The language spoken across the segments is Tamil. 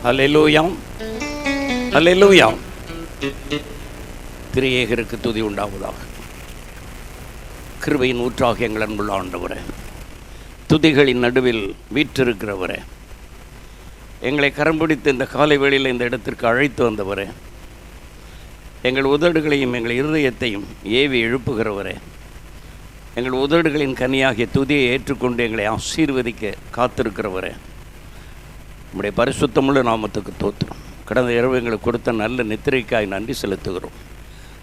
அல்லேலூயா, அல்லேலூயா. திரியேகருக்கு துதி உண்டாவதாக. கிருபையின் ஊற்றாக எங்கள் அன்புள்ள ஆண்டவரே, துதிகளின் நடுவில் வீற்றிருக்கிறவரே, எங்களை கரம் பிடித்து இந்த காலை வேளையில் இந்த இடத்திற்கு அழைத்து வந்தவரே, எங்கள் உதடுகளையும் எங்கள் இருதயத்தையும் ஏவி எழுப்புகிறவரே, எங்கள் உதடுகளின் கனியாகிய துதியை ஏற்றுக்கொண்டு எங்களை ஆசீர்வதிக்க காத்திருக்கிறவரே, நம்முடைய பரிசுத்தமுள்ள நாமத்துக்கு தோத்திரம். கடந்த இரவு எங்களுக்கு கொடுத்த நல்ல நித்திரைக்காய் நன்றி செலுத்துகிறோம்.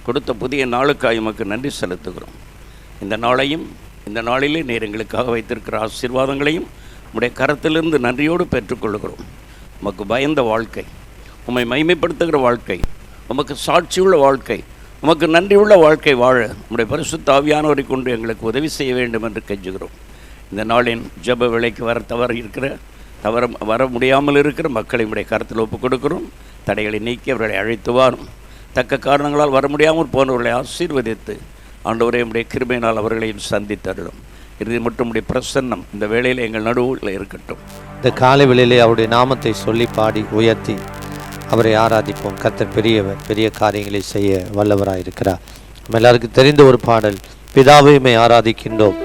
கொடுத்த புதிய நாளுக்காய் உமக்கு நன்றி செலுத்துகிறோம். இந்த நாளையும் இந்த நாளிலே நீர் எங்களுக்காக வைத்திருக்கிற ஆசீர்வாதங்களையும் உம்முடைய கரத்திலிருந்து நன்றியோடு பெற்றுக்கொள்கிறோம். உமக்கு பயந்த வாழ்க்கை, உம்மை மகிமைப்படுத்துகிற வாழ்க்கை, உமக்கு சாட்சியுள்ள வாழ்க்கை, உமக்கு நன்றியுள்ள வாழ்க்கை வாழ உம்முடைய பரிசுத்த ஆவியானவரை கொண்டு எங்களுக்கு உதவி செய்ய வேண்டும் என்று கெஞ்சுகிறோம். இந்த நாளின் ஜெப வேளைக்கு வர முடியாமல் இருக்கிற மக்களை உடைய கருத்தில் ஒப்புக் கொடுக்கிறோம். தடைகளை நீக்கி அவர்களை அழைத்து வாரும். தக்க காரணங்களால் வர முடியாமல் போனவர்களை ஆசீர்வதித்து ஆண்டவரே உடைய கிருபையினால் அவர்களையும் சந்தித்தருளும். இறுதி மட்டும் உடைய பிரசன்னம் இந்த வேளையில் எங்கள் நடுவில் இருக்கட்டும். இந்த காலை வேளையிலே அவருடைய நாமத்தை சொல்லி பாடி உயர்த்தி அவரை ஆராதிப்போம். கர்த்தர் பெரியவர், பெரிய காரியங்களை செய்ய வல்லவராயிருக்கிறார். நம்ம எல்லாருக்கும் தெரிந்த ஒரு பாடல், பிதாவே மை ஆராதிக்கின்றோம்,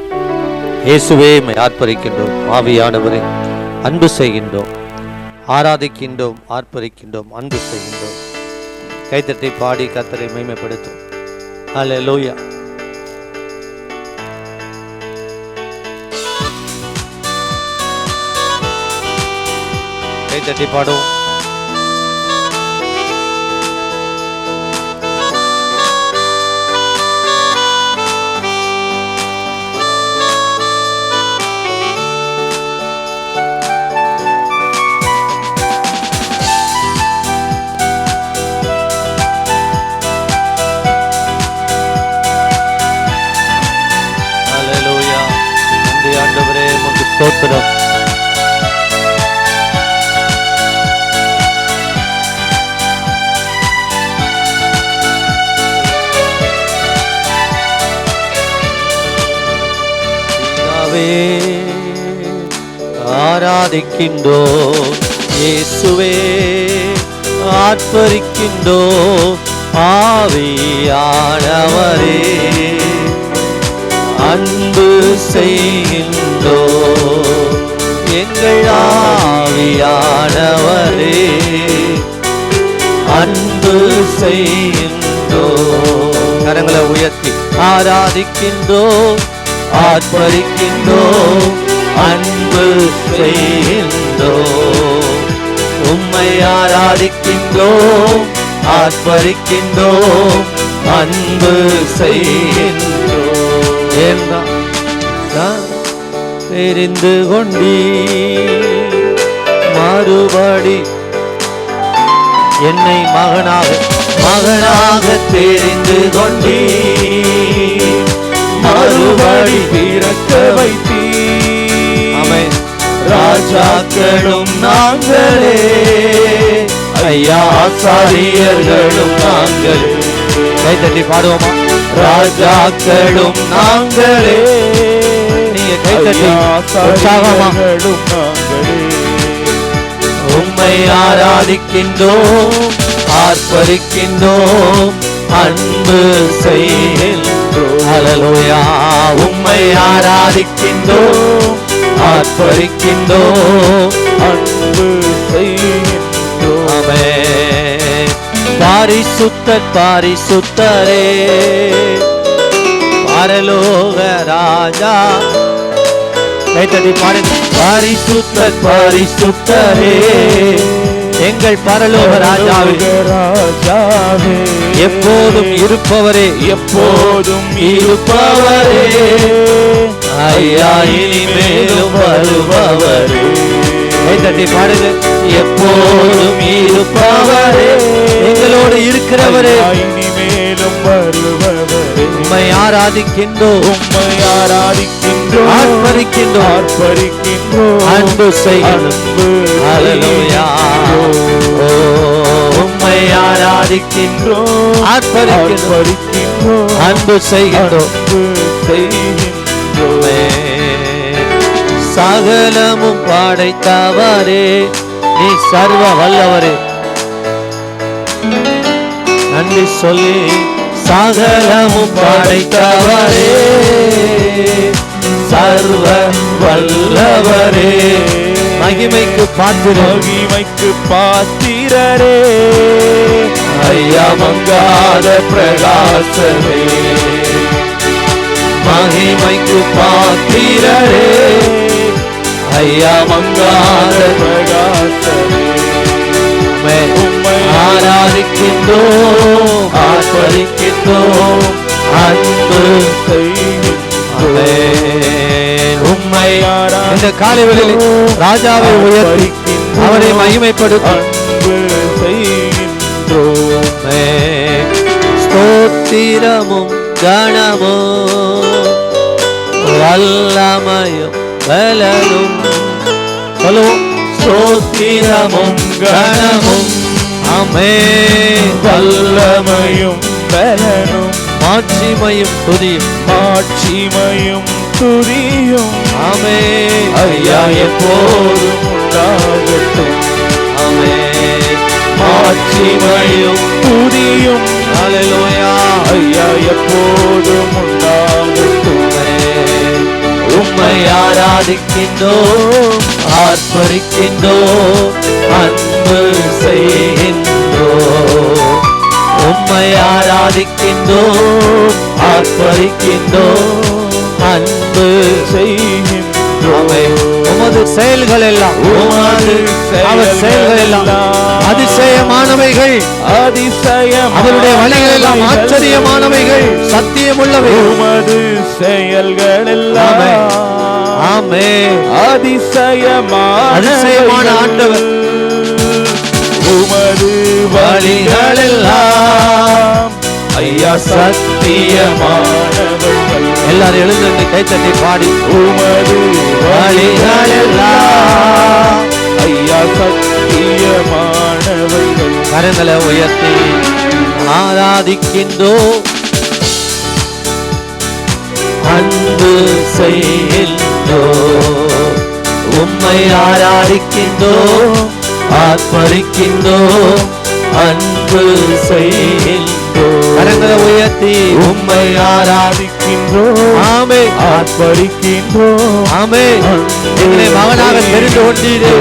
இயேசுவே மை ஆர்ப்பரிக்கின்றோம், ஆவியானவரே அன்பு செய்கின்றோம், ஆராதிக்கின்றோம், ஆர்ப்பரிக்கின்றோம், அன்பு செய்கின்றோம். கைத்தட்டை பாடி கர்த்தரை மகிமைப்படுத்தும். அல்லேலூயா. கைத்தட்டி பாடும். ஸ்தோத்திரம். ஆராதிக்கின்றோம், இயேசுவே ஆர்ப்பரிக்கின்றோம், ஆவியானவரே அன்பு செய்கின்றோம், எங்கள் ஆவியானவரே அன்பு செய்கின்றோம். கரங்களை உயர்த்தி ஆராதிக்கின்றோம், ஆர்ப்பரிக்கின்றோம், அன்பு செய்கின்றோம். உம்மை ஆராதிக்கின்றோம், ஆர்ப்பரிக்கின்றோம், அன்பு செய்கின்றோம். தெரிந்து கொண்டீ மறுபடி என்னை மகனாக தெரிந்து கொண்டீ, மறுபடி பிறக்க வைத்தீ. ஆமென். ராஜாக்களும் நாங்களே, ஐயா ஆசாரியர்களும் நாங்களே. கைத்தட்டி பாடுவோமா? ராஜாக்களும் நாங்களே, நீங்க கைத்தட்டி உற்சாகமா. உம்மை ஆராதிக்கின்றோம், ஆர்ப்பரிக்கின்றோம், அன்பு செய்கின்றோம். அல்லேலூயா. உம்மை ஆராதிக்கின்றோம், ஆர்ப்பரிக்கின்றோம், அன்பு செய்கின்றோம். ஆமென். பரிசுத்தர் பரிசுத்தரே, பரலோக ராஜா. கைத்தட்டி பாருங்க. பரிசுத்தர் பரிசுத்தரே, எங்கள் பரலோக ராஜாவே, எப்போதும் இருப்பவரே, எப்போதும் இருப்பவரே, ஐயா இனிமேலும் வருபவரே. கைத்தட்டி பாடுங்க. எப்போதும் இருப்பவரே, எங்களோடு இருக்கிறவரே, இனிமேலும் வருபவரே. உம்மை ஆராதிக்கின்றோம், உம்மை ஆராதிக்கின்றோம், ஆர்ப்பரிக்கின்றோம், ஆர்ப்பரிக்கின்றோம், அன்பு செய்கின்றோம். அல்லேலூயா. உம்மை ஆராதிக்கின்றோம், ஆர்ப்பரிக்கின்றோம், அன்பு செய்கின்றோம். சகலமும் படைத்தவரே, நீ சர்வ வல்லவரே. நன்றி சொல்லி சகலமும் படைத்தவரே, சர்வ வல்லவரே, மகிமைக்கு பாத்திரரே, ஐயா மங்காத பிரகாசமே, மகிமைக்கு பாத்திரரே, ஐயா மங்காத பிரகாசமே, உம்மை ஆராதிக்கின்றோம், ஆர்ப்பரிக்கின்றோம், அன்பு உம்மை. இந்த காலை வேளையில் ராஜாவை உயர்த்தி அவரை மகிமைப்படுத்தும் ஸ்தோத்திரமும் கணமும் வல்லமையும் பலனும் சொல்லுவோம். ஸ்தோத்திரமும் கணமும் ஆமென், வல்லமையும் பலனும் மாட்சிமையும் துதியும், மாட்சிமையும் துதியும் ஆமென், ஐயா எப்போதும் உண்டாகட்டும். ஆமென், மாட்சிமையும் துதியும் ஹல்லேலூயா, ஐயா எப்போதும் உண்டாகட்டும். உம்மை ஆராதிக்கின்றோம், ஆர்ப்பரிக்கின்றோம், அன்பு செய்கின்றோம். உம்மை ஆராதிக்கின்றோம், ஆர்ப்பரிக்கின்றோம், அன்பு செய்கின்றோம். உமது செயல்கள் எல்லாம், உமது செயல்கள் எல்லாம் அதிசயமானவைகள், அதிசயம். அவருடைய வழிகள் எல்லாம் ஆச்சரியமானவைகள், சத்தியமுள்ளவை. உமது செயல்கள் எல்லாம் ஆமென், அதிசயமான ஆண்டவர். உமது வழிகள் எல்லாம் ஐயா சத்தியமானவர்கள். எல்லாரும் எழுந்து கைத்தட்டி பாடி உமது வழிகள் எல்லாம் ஐயா சத்தியமானவர்கள். கரங்களை உயர்த்தி ஆராதிக்கின்றோம், அன்பு செய்கின்றோம். உம்மை ஆராதிக்கின்றோம், ஆர்ப்பரிக்கின்றோம், அன்பு செய்கின்றோம். கரங்களை உயர்த்தி உம்மை ஆராதிக்கின்றோம், ஆமென், ஆர்ப்பரிக்கின்றோம், ஆமென். எங்களை மகனாக தெரிந்து கொண்டீரே.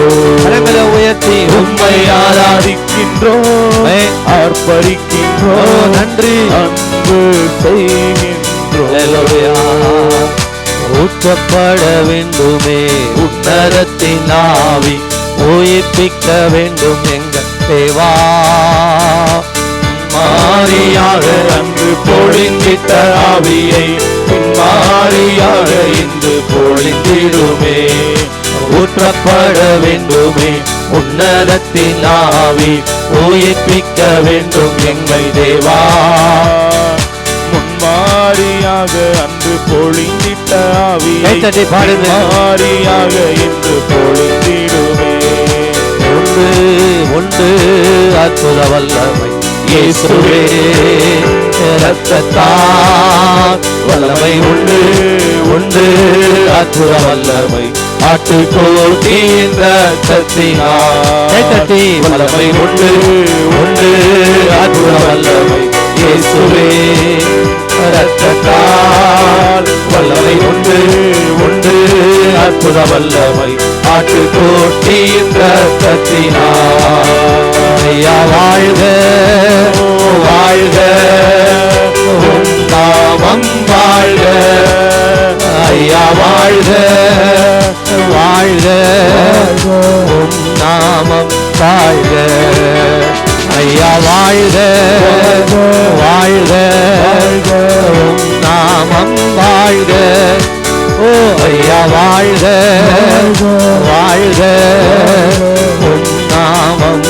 கரங்களை உயர்த்தி உம்மை ஆராதிக்கின்றோம், ஆர்ப்பரிக்கின்றோம், நன்றி, அன்பு செய்கின்றோம். ஊற்றப்பட வேண்டுமே உன்னதத்தின் ஆவி, உயிர்ப்பிக்க வேண்டும் எங்கள் தேவா. மாறியாக அன்று பொழிந்திட்ட ஆவியை பின்மாறியாக இன்று பொழிந்திடுமே. ஊற்றப்பட வேண்டுமே உன்னதத்தின் ஆவி, உயிர்ப்பிக்க வேண்டும் எங்கள் தேவா. முன்மாறியாக அன்று பொழிந்திட்ட ஆவியை மாறியாக இன்று பொழிந்திடுமே. உண்டு உண்டு அற்புத வல்லமை இயேசுவே, இரத்தத்தால் வல்லமை உண்டு உண்டு அற்புத வல்லமை. ஆட்டுக்கோட்டின் இரத்தத்தினால் வல்லமை உண்டு உண்டு அற்புத வல்லமை இயேசுவே, இரத்தத்தால் வல்லமை உண்டு உண்டு அற்புத வல்லமை. ஆட்டுக்கோட்டின் இரத்தத்தினால் ஐயா வாழ்க வாழ்க, உம் நாமம் வாழ்க, ஐயா வாழ்க வாழ்க, உம் நாமம் வாழ்க, ஐயா வாழ்க வாழ்க, உம் நாமம் வாழ்க, ஓ ஐயா வாழ்க வாழ்க, உம் நாமம்.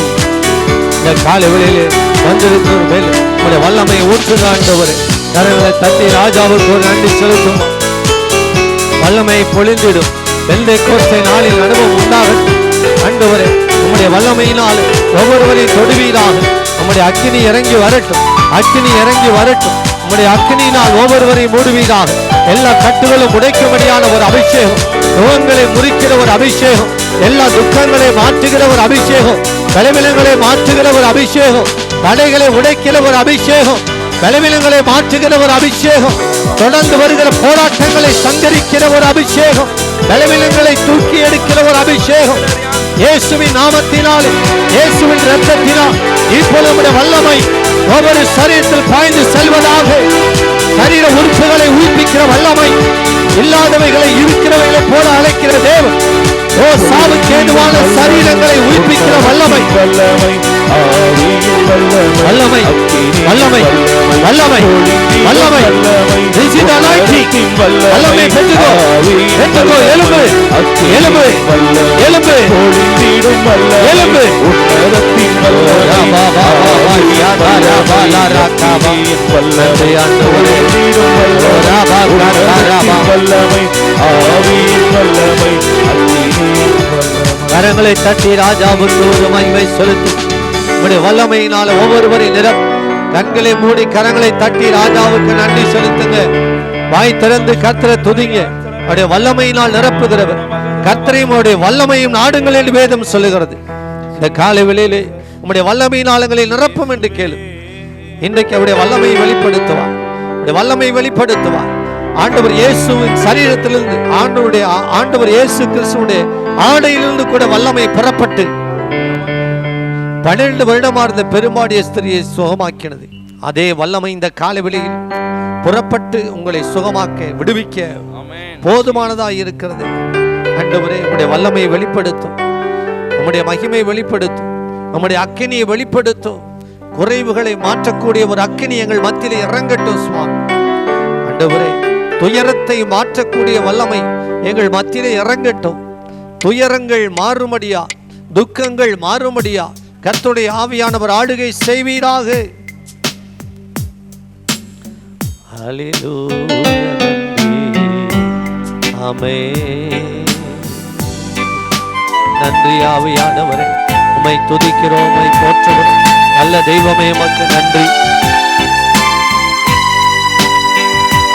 இந்த காலை வேளையிலே வந்திருக்கிற மேல் உங்களுடைய வல்லமையை ஊற்றுங்க ஆண்டவரே. கரங்களை தட்டி ராஜாவுக்கு ஒரு நன்றி செலுத்தும். வல்லமையை பொழிந்திடும். பெந்தேகோஸ்தே நாளில் அனுபவம் உண்டாகட்டும் ஆண்டவரே. உம்முடைய வல்லமையினால் ஒவ்வொருவரையும் தொடுவீராக. உம்முடைய அக்கினி இறங்கி வரட்டும், அக்கினி இறங்கி வரட்டும். உம்முடைய அக்கினியினால் ஒவ்வொருவரையும் மூடுவீராக. எல்லா கட்டுகளும் உடைக்கும்படியான ஒரு அபிஷேகம், நுகங்களை முறிக்கிற ஒரு அபிஷேகம், எல்லா துக்கங்களை மாற்றுகிற ஒரு அபிஷேகம், பலவீனங்களை மாற்றுகிற ஒரு அபிஷேகம், தடைகளை உடைக்கிற ஒரு அபிஷேகம், பலவீனங்களை மாற்றுகிற ஒரு அபிஷேகம், தொடர்ந்து வருகிற போராட்டங்களை சங்கரிக்கிற ஒரு அபிஷேகம், பலவீனங்களை தூக்கி எடுக்கிற ஒரு அபிஷேகம். இயேசுவின் நாமத்தினாலே, இயேசுவின் இரத்தத்தினால் இப்பொழுது நம்முடைய வல்லமை ஒவ்வொரு சரீரத்தில் பாய்ந்து செல்வதாக. சரீர உறுப்புகளை உயிர்ப்பிக்கிற வல்லமை, இல்லாதவைகளை இருக்கிறவைகளை போல அழைக்கிற தேவன். ஓ சாவுக்கு ஏதுவான சரீரங்களை உயிர்ப்பிக்கிற வல்லமை, வல்லமை வல்லமை வல்லமை வல்லமை வல்லமை. This is the anointing. வல்லமை பெற்றுக்கோ, பெற்றுக்கோ. எலும்பு எலும்பு எலும்பு எலும்பு. கரங்களை தட்டி ராஜாவுக்கு ஒரு மகிமை செலுத்தி உம்முடைய வல்லமையினால ஒவ்வொருவரையும் நிரப்பு. கண்களை மூடி கரங்களை தட்டி ராஜாவுக்கு நன்றி செலுத்துங்க. வாய் திறந்து கர்த்தரை துதிங்க. அவருடைய வல்லமையினால் நிரப்புகிறவர் கர்த்தரையும் அவருடைய வல்லமையும் நாடுங்கள் என்று வேதம் சொல்லுகிறது. இந்த காலை வேளையிலே உம்முடைய வல்லமையினாலங்களை நிரப்பும் என்று கேளு. இன்றைக்கு அவருடைய வல்லமையை வெளிப்படுத்துவார், அவருடைய வல்லமையை வெளிப்படுத்துவார். ஆண்டவர் இயேசுவின் சரீரத்திலிருந்து, ஆண்டவர் இயேசு கிறிஸ்துவுடைய ஆடையிலிருந்து கூட வல்லமை பெறப்பட்டு 12 வருடமா இருந்த பெரும்பாடிய ஸ்திரியை சுகமாக்கினது. அதே வல்லமை இந்த காலவெளியில் புறப்பட்டு உங்களை சுகமாக்க, விடுவிக்க போதுமானதா இருக்கிறது. ஆண்டவரே, உம்முடைய வல்லமையை வெளிப்படுத்தும், உம்முடைய மகிமையை வெளிப்படுத்தும், நம்முடைய அக்கினியை வெளிப்படுத்தும். குறைவுகளை மாற்றக்கூடிய ஒரு அக்கினி எங்கள் மத்தியிலே இறங்கட்டும் சுவாமி. ஆண்டவரே, துயரத்தை மாற்றக்கூடிய வல்லமை எங்கள் மத்தியிலே இறங்கட்டும். துயரங்கள் மாறுமடியா, துக்கங்கள் மாறுமடியா கர்த்தருடைய ஆவியானவர் ஆளுகை செய்வீராக. ஹல்லேலூயா, ஆமென். நன்றி ஆவியானவரே, உம்மை துதிக்கிறோம், உம்மை போற்றுகிறோம். நல்ல தெய்வமே, உமக்கு நன்றி.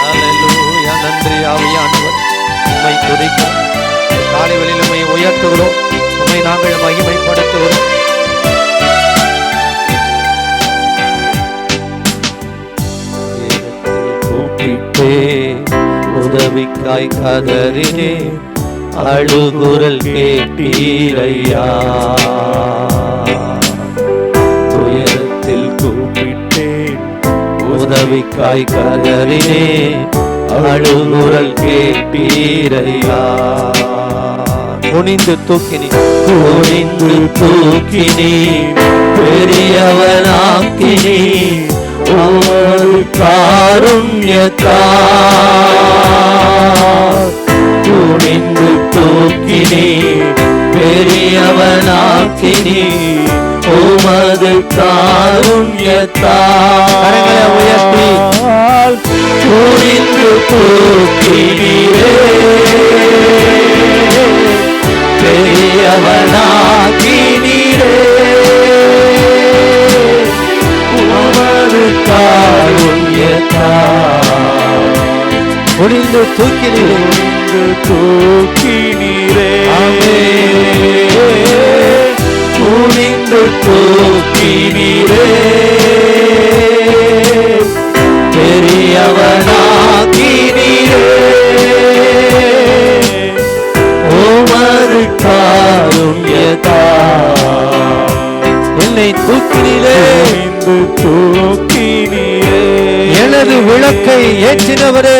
ஹல்லேலூயா, நன்றி ஆவியானவர், உம்மை துதிக்கிறோம். காலை வேளையில் உம்மை உயர்த்துகிறோம், உம்மை நாங்கள் மகிமைப்படுத்துகிறோம். கூப்பிட்டே உதவிக்காய் கதறினே, அழுகுரல் கேட்டீரையா. துயரத்தில் கூப்பிட்டே உதவிக்காய் கதறினே, அழுகுரல் கேட்டீரையா. குனிந்து தூக்கினி, குனிந்து துணிந்து பெரியவனாக்கினி, ஒரு காருண்யத்தால். குனிந்து தூக்கினி பெரியவனாக்கினி, உமது காருண்யத்தால். கரங்களை உயர்த்தி குனிந்து தூக்கினீரே, பெரியவனாக்கினீரே, உமது காருண்யத்தால். குனிந்து தூக்கினீரே, தூக்கினீரே, குனிந்து தூக்கினீரே, பெரியவனாக்கினீரே, உமது காருண்யத்தால். என்னை தூக்கினீரே, தூக்கினீரே, எனது விளக்கை ஏற்றினவரே,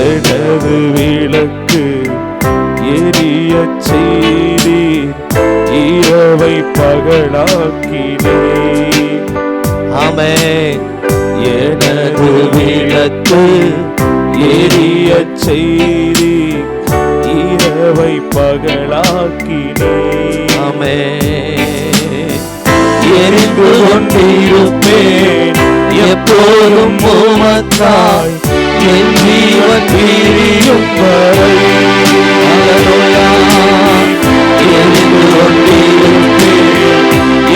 எனது விளக்கு எரிய செய்தீர், இரவை பகலாக்கினீர். ஆமென். எனது விளக்கு எரிய செய்தீர், இரவை பகலாக்கினீர். ஆமென். எரிந்து கொண்டிருப்பேன் எப்போதும் உமக்காய், என் ஜீவன் பிரியும் வரை. எரிந்து கொண்டிருப்பேன்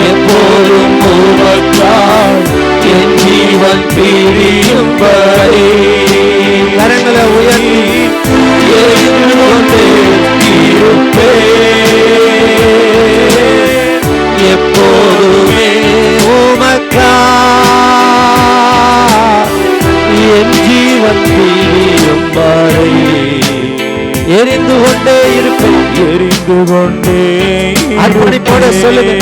எப்போதும் உமக்காய், என் ஜீவன் பிரியும் வரை. கரங்களை உயர்த்தி எரிந்து கொண்டே இருப்பேன். எரிந்து கொண்டே அர்ப்பணிப்போட சொல்லுங்க.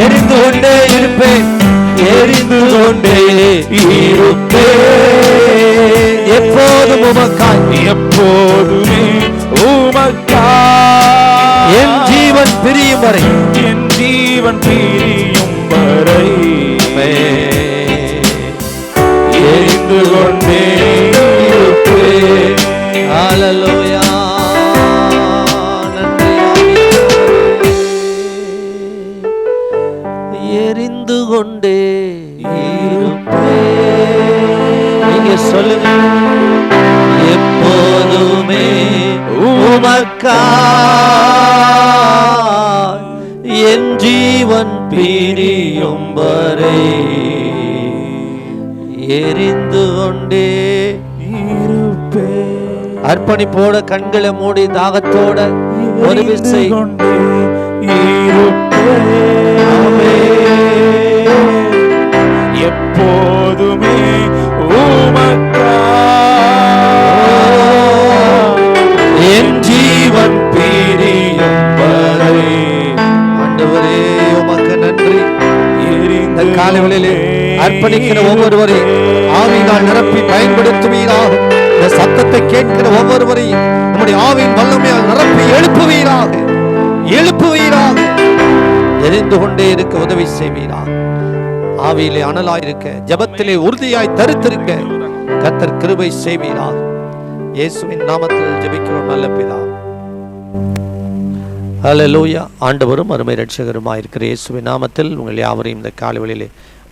எரிந்து கொண்டே இருப்பேன், எரிந்து கொண்டே இருப்பேன், எப்போதும் உமக்காய், எப்போதுமே உமக்காய், என் ஜீவன் பிரியும் வரை, என் ஜீவன் பிரியும் வரை எரிந்து கொண்டே இருப்பேன். ஹல்லேலூயா. எரிந்து கொண்டே இருப்பேன். நீங்க சொல்லுங்க. எப்போதுமே உமக்காய், என் ஜீவன் பிரியும் வரை எரிந்து கொண்டே இருப்பேன். அர்ப்பணிப்போட கண்களை மூடி தாகத்தோட ஒரு விசை கொண்டே இருப்பேன். எப்போதுமே உமக்காய், என் ஜீவன் பிரியும் வரை. ஆண்டவரே உமக்கு நன்றி. இந்த காலைகளிலே அர்ப்பணிக்கிற ஒவ்வொருவரையும் ஆவியினால் நிரப்பி பயன்படுத்துவீராக. இந்த சத்தத்தை கேட்கிற ஒவ்வொருவரையும் நம்முடைய ஆவியின் வல்லமையால் நிரப்பி எழுப்புவீராக, எழுப்புவீராக. எரிந்து கொண்டே இருக்க உதவி செய்வீராக. ஆவியிலே அனலாயிருக்க, ஜெபத்திலே உறுதியாய் தரித்திருக்க கர்த்தர் கிருபை செய்வீராக. இயேசுவின் நாமத்தில் ஜெபிக்கிறோம் நல்ல பிதாவே. ஹல்லேலூயா. ஆண்டவரும் அருமை இரட்சகருமாய் இருக்கிற இயேசுவின் நாமத்தில் உங்கள் யாவரையும் இந்த காலைவெளியிலே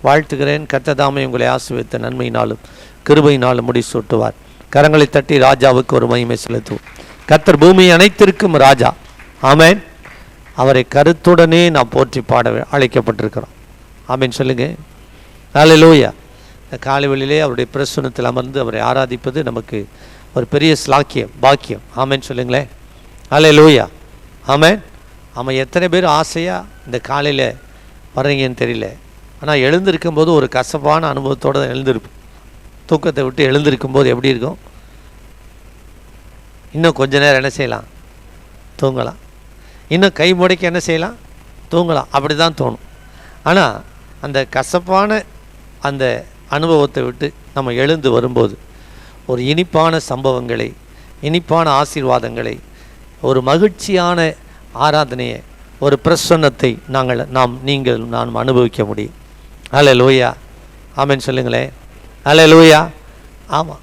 வாழ்த்துகிறேன். கர்த்தர் தாமே உங்களை ஆசீர்வதித்த நன்மையினாலும் கிருபையினாலும் முடிசூட்டுவார். கரங்களை தட்டி ராஜாவுக்கு ஒரு மகிமை செலுத்துவோம். கர்த்தர் பூமியை அனைத்திற்கும் ராஜா. ஆமென். அவரை கருத்துடனே நாம் போற்றி பாட அழைக்கப்பட்டிருக்கிறோம். ஆமென் சொல்லுங்க. ஹல்லேலூயா. இந்த காலைவெளியிலே அவருடைய பிரசன்னத்தில் அமர்ந்து அவரை ஆராதிப்பது நமக்கு ஒரு பெரிய ஸ்லாக்கியம், பாக்கியம். ஆமென் சொல்லுங்களேன். ஹல்லேலூயா. ஆமென். ஆமாம். எத்தனை பேர் ஆசையாக இந்த காலையில் வர்றீங்கன்னு தெரியல. ஆனால் எழுந்திருக்கும் போது ஒரு கசப்பான அனுபவத்தோடு தான் எழுந்திருப்போம். தூக்கத்தை விட்டு எழுந்திருக்கும் போது எப்படி இருக்கும்? இன்னும் கொஞ்ச நேரம் என்ன செய்யலாம்? தூங்கலாம். இன்னும் கை முடைக்க என்ன செய்யலாம்? தூங்கலாம். அப்படி தான் தோணும். ஆனால் அந்த கசப்பான அந்த அனுபவத்தை விட்டு நம்ம எழுந்து வரும்போது ஒரு இனிப்பான சம்பவங்களை, இனிப்பான ஆசீர்வாதங்களை, ஒரு மகிழ்ச்சியான ஆராதனையை, ஒரு பிரசன்னத்தை நீங்கள் நான் அனுபவிக்க முடியும். ஹல்லேலூயா. ஆமென் சொல்லுங்களேன். ஹல்லேலூயா. ஆமாம்.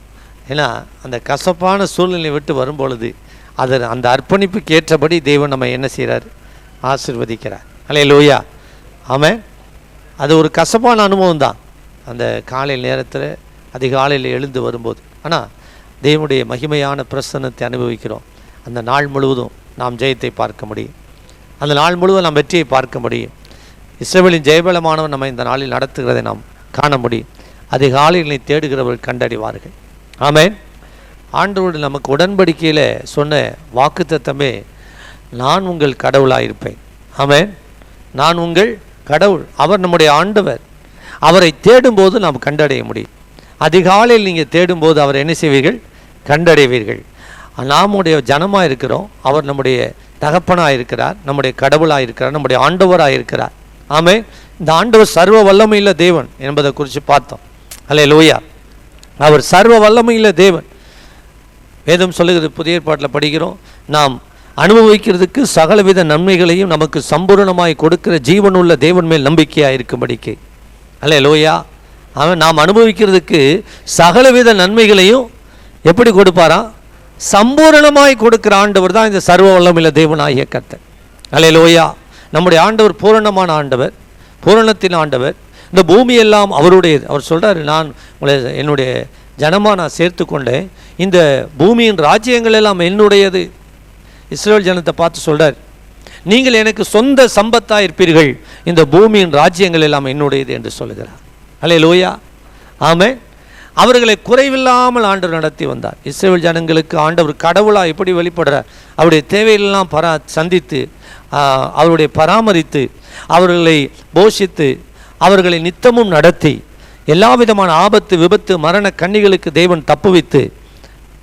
ஏன்னா அந்த கசப்பான சூழ்நிலையை விட்டு வரும்பொழுது அந்த அர்ப்பணிப்புக்கு ஏற்றபடி தேவன் நம்ம என்ன செய்கிறார்? ஆசீர்வதிக்கிறார். ஹல்லேலூயா. ஆமென். அது ஒரு கசப்பான அனுபவம் தான் அந்த காலை நேரத்தில் அதிகாலையில் எழுந்து வரும்போது. ஆனால் தேவனுடைய மகிமையான பிரசன்னத்தை அனுபவிக்கிறோம். அந்த நாள் முழுவதும் நாம் ஜெயத்தை பார்க்க முடியும். அந்த நாள் முழுவதும் நாம் வெற்றியை பார்க்க முடியும். இஸ்ரவேலின் ஜெயபலமானவர் நம்ம இந்த நாளில் நடத்துகிறதை நாம் காண முடியும். அதிகாலையில் தேடுகிறவர்கள் கண்டறிவார்கள். ஆமென். ஆண்டவரோடு நமக்கு உடன்படிக்கையில் சொன்ன வாக்குத்தத்தமே, நான் உங்கள் கடவுளாயிருப்பேன். ஆமென். நான் உங்கள் கடவுள். அவர் நம்முடைய ஆண்டவர். அவரை தேடும்போது நாம் கண்டடைய முடியும். அதிகாலையில் நீங்கள் தேடும்போது அவர் என்ன செய்வீர்கள்? கண்டடைவீர்கள். நாமுடைய ஜனமாக இருக்கிறோம். அவர் நம்முடைய தகப்பனாக இருக்கிறார், நம்முடைய கடவுளாக இருக்கிறார், நம்முடைய ஆண்டவராக இருக்கிறார். ஆமென். இந்த ஆண்டவர் சர்வ வல்லமையுள்ள தேவன் என்பதை குறித்து பார்த்தோம். ஹல்லேலூயா. அவர் சர்வ வல்லமையுள்ள தேவன். வேதம் சொல்லுகிறது, புதிய ஏற்பாட்டில் படிக்கிறோம், நாம் அனுபவிக்கிறதுக்கு சகலவித நன்மைகளையும் நமக்கு சம்பூர்ணமாய் கொடுக்கிற ஜீவனுள்ள தேவன் மேல் நம்பிக்கையாக இருக்கும்படிக்கு. ஹல்லேலூயா. அவன் நாம் அனுபவிக்கிறதுக்கு சகலவித நன்மைகளையும் எப்படி கொடுப்பாராம்? சம்பூரணமாய் கொடுக்கிற ஆண்டவர் தான் இந்த சர்வ வல்லமையுள்ள தேவனாகிய கர்த்தர். ஹல்லேலூயா. நம்முடைய ஆண்டவர் பூரணமான ஆண்டவர், பூரணத்தின் ஆண்டவர். இந்த பூமியெல்லாம் அவருடையது. அவர் சொல்கிறார், நான் உங்களை என்னுடைய ஜனமாக நான் சேர்த்து கொண்டேன், இந்த பூமியின் ராஜ்யங்கள் எல்லாம் என்னுடையது. இஸ்ரவேல் ஜனத்தை பார்த்து சொல்கிறார், நீங்கள் எனக்கு சொந்த சம்பத்தாக இருப்பீர்கள், இந்த பூமியின் ராஜ்யங்கள் எல்லாம் என்னுடையது என்று சொல்லுகிறார். ஹல்லேலூயா. ஆமென். அவர்களை குறைவில்லாமல் ஆண்டவர் நடத்தி வந்தார். இஸ்ரவேல் ஜனங்களுக்கு ஆண்டவர் கடவுளாக எப்படி வெளிப்படுறார்? அவருடைய தேவையெல்லாம் சந்தித்து, அவருடைய பராமரித்து, அவர்களை போஷித்து, அவர்களை நித்தமும் நடத்தி, எல்லா விதமான ஆபத்து, விபத்து, மரண கண்ணிகளுக்கு தேவன் தப்புவித்து,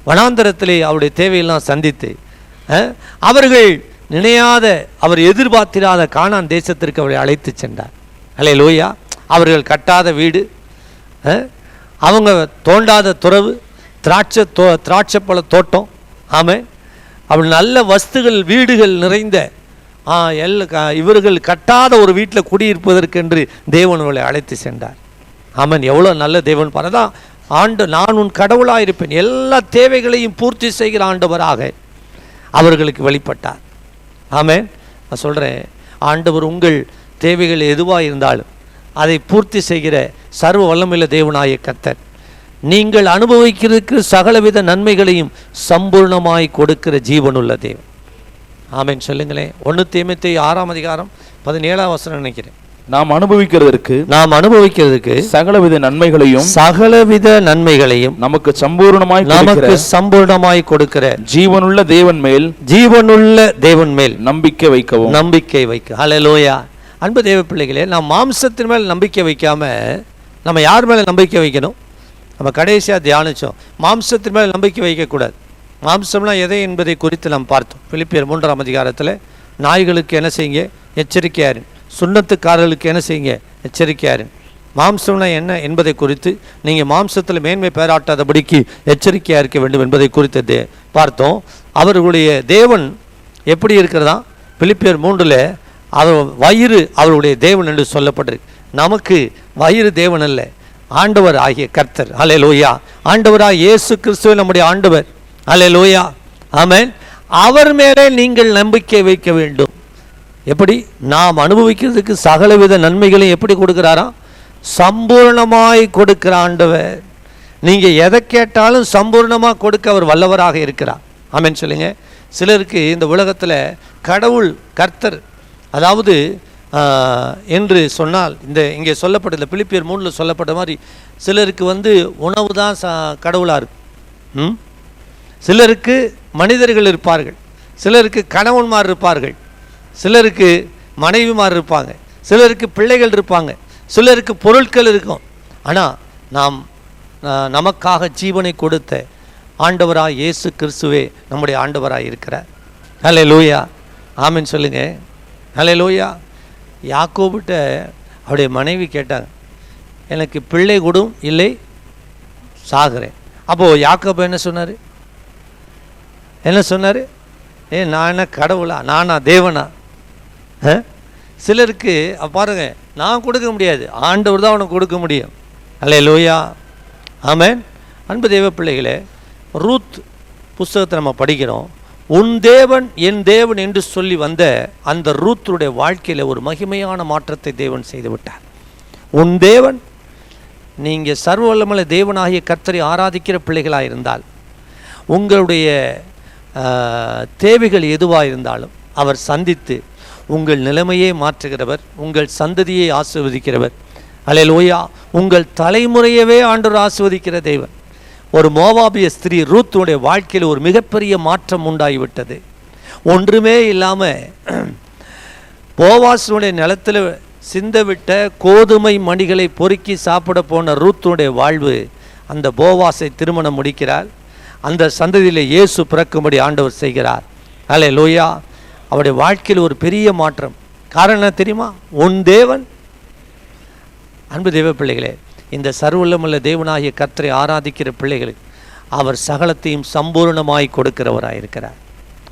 வனாந்தரத்திலே அவருடைய தேவையெல்லாம் சந்தித்து, அவர்கள் நினையாத, அவர் எதிர்பார்த்திராத கானான் தேசத்திற்கு அவரை அழைத்து சென்றார். அல்லேலூயா. அவர்கள் கட்டாத வீடு, அவங்க தோண்டாத துறவு, திராட்சைப்பழ தோட்டம், ஆமாம், அவள் நல்ல வஸ்துகள், வீடுகள் நிறைந்த இவர்கள் கட்டாத ஒரு வீட்டில் குடியிருப்பதற்கென்று தேவன் அவளை அழைத்து சென்றார். ஆமன். எவ்வளோ நல்ல தேவன் பாருதான். நான் உன் கடவுளாக இருப்பேன், எல்லா தேவைகளையும் பூர்த்தி செய்கிற ஆண்டவராக அவர்களுக்கு வெளிப்பட்டார். ஆமேன். நான் சொல்கிறேன், ஆண்டவர் உங்கள் தேவைகள் எதுவாக இருந்தாலும் அதை பூர்த்தி செய்கிற சர்வ வல்லமையுள்ள தேவனாய கர்த்தர், நீங்கள் அனுபவிக்கிறதுக்கு சகலவித நன்மைகளையும் சம்பூர்ணமாய் கொடுக்கிற ஜீவனுள்ள தேவன். ஆமேன். சொல்லுங்களேன். 1 தீமோத்தேயு 6:17 நினைக்கிறேன். நாம் அனுபவிக்கிறதற்கு சகலவித நன்மைகளையும் நமக்கு சம்பூர்ணமாய் கொடுக்கிற ஜீவனுள்ள தேவன் மேல் நம்பிக்கை வைக்க. ஹல்லேலூயா. அன்பு தேவ பிள்ளைகளே, நாம் மாம்சத்தின் மேல் நம்பிக்கை வைக்காம நம்ம யார் மேல நம்பிக்கை வைக்கணும்? நம்ம கடைசியாக தியானிச்சோம், மாம்சத்தின் மேல் நம்பிக்கை வைக்கக்கூடாது. மாம்சம்லாம் எதை என்பதை குறித்து நாம் பார்த்தோம். பிலிப்பியர் 3 நாய்களுக்கு என்ன செய்யுங்க? எச்சரிக்கையாரின். சுண்ணத்துக்காரர்களுக்கு என்ன செய்யுங்க? எச்சரிக்கையாரின். மாம்சம்னா என்ன என்பதை குறித்து, நீங்கள் மாம்சத்தில் மேன்மை பாராட்டாதபடிக்கு எச்சரிக்கையாக இருக்க வேண்டும் என்பதை குறித்து பார்த்தோம். அவர்களுடைய தேவன் எப்படி இருக்கிறதா? பிலிப்பியர் 3 அவர் வயிறு அவருடைய தேவன் என்று சொல்லப்பட்டிருக்கு. நமக்கு வயிறு தேவன் அல்ல, ஆண்டவர் ஆகிய கர்த்தர். ஹல்லேலூயா. ஆண்டவராக இயேசு கிறிஸ்துவே நம்முடைய ஆண்டவர். ஹல்லேலூயா. ஆமென். அவர் மேலே நீங்கள் நம்பிக்கை வைக்க வேண்டும். எப்படி? நாம் அனுபவிக்கிறதுக்கு சகலவித நன்மைகளையும் எப்படி கொடுக்கிறாரா? சம்பூர்ணமாய் கொடுக்கிற ஆண்டவர். நீங்கள் எதை கேட்டாலும் சம்பூர்ணமாக கொடுக்க அவர் வல்லவராக இருக்கிறார். ஆமென் சொல்லுங்க. சிலருக்கு இந்த உலகத்தில் கடவுள் கர்த்தர், அதாவது என்று சொன்னால், இங்கே சொல்லப்பட்ட பிலிப்பியர் 3 சொல்லப்பட்ட மாதிரி சிலருக்கு உணவு தான் கடவுளாக இருக்கும். சிலருக்கு மனிதர்கள் இருப்பார்கள், சிலருக்கு கணவன்மார் இருப்பார்கள், சிலருக்கு மனைவிமார் இருப்பாங்க, சிலருக்கு பிள்ளைகள் இருப்பாங்க, சிலருக்கு பொருட்கள் இருக்கும். ஆனால் நமக்காக ஜீவனை கொடுத்த ஆண்டவராக இயேசு கிறிஸ்துவே நம்முடைய ஆண்டவராக இருக்கிறார். ஹல்லேலூயா. ஆமென் சொல்லுங்க. ஹல்லேலூயா. யாக்கோபிட்ட அவருடைய மனைவி கேட்டாங்க, எனக்கு பிள்ளை கொடும், இல்லை சாகிறேன். அப்போது யாக்கோபு என்ன சொன்னார்? நான் என்ன கடவுளா? நானா தேவனா? சிலருக்கு பாருங்க, நான் கொடுக்க முடியாது, ஆண்டவர் தான் அவனுக்கு கொடுக்க முடியும். ஹல்லேலூயா. ஆமென். அன்பு தேவ பிள்ளைகளே, ரூத் புஸ்தகத்தை நம்ம படிக்கிறோம். உன் தேவன் என் தேவன் என்று சொல்லி வந்த அந்த ரூத்துடைய வாழ்க்கையில் ஒரு மகிமையான மாற்றத்தை தேவன் செய்து விட்டார். உன் தேவன், நீங்கள் சர்வ வல்லமையுள்ள தேவனாகிய கர்த்தரை ஆராதிக்கிற பிள்ளைகளாக இருந்தால், உங்களுடைய தேவைகள் எதுவாக இருந்தாலும் அவர் சந்தித்து உங்கள் நிலைமையை மாற்றுகிறவர், உங்கள் சந்ததியை ஆசீர்வதிக்கிறவர். அல்லேலூயா. உங்கள் தலைமுறையவே ஆண்டவர் ஆசீர்வதிக்கிற தேவன். ஒரு மோவாபிய ஸ்திரீ ரூத்துடைய வாழ்க்கையில் ஒரு மிகப்பெரிய மாற்றம் உண்டாகிவிட்டது. ஒன்றுமே இல்லாமல் போவாசுடைய நிலத்தில் சிந்தவிட்ட கோதுமை மணிகளை பொறுக்கி சாப்பிட போன ரூத்துடைய வாழ்வு, அந்த போவாசை திருமணம் முடிக்கிறார். அந்த சந்ததியில் இயேசு பிறக்கும்படி ஆண்டவர் செய்கிறார். ஹல்லேலூயா. அவருடைய வாழ்க்கையில் ஒரு பெரிய மாற்றம். காரணம் தெரியுமா? உன் தேவன். அன்பு தேவ பிள்ளைகளே, இந்த சர்வவல்லமையுள்ள தேவனாகிய கர்த்தரை ஆராதிக்கிற பிள்ளைகளுக்கு அவர் சகலத்தையும் சம்பூர்ணமாய் கொடுக்கிறவராக இருக்கிறார்.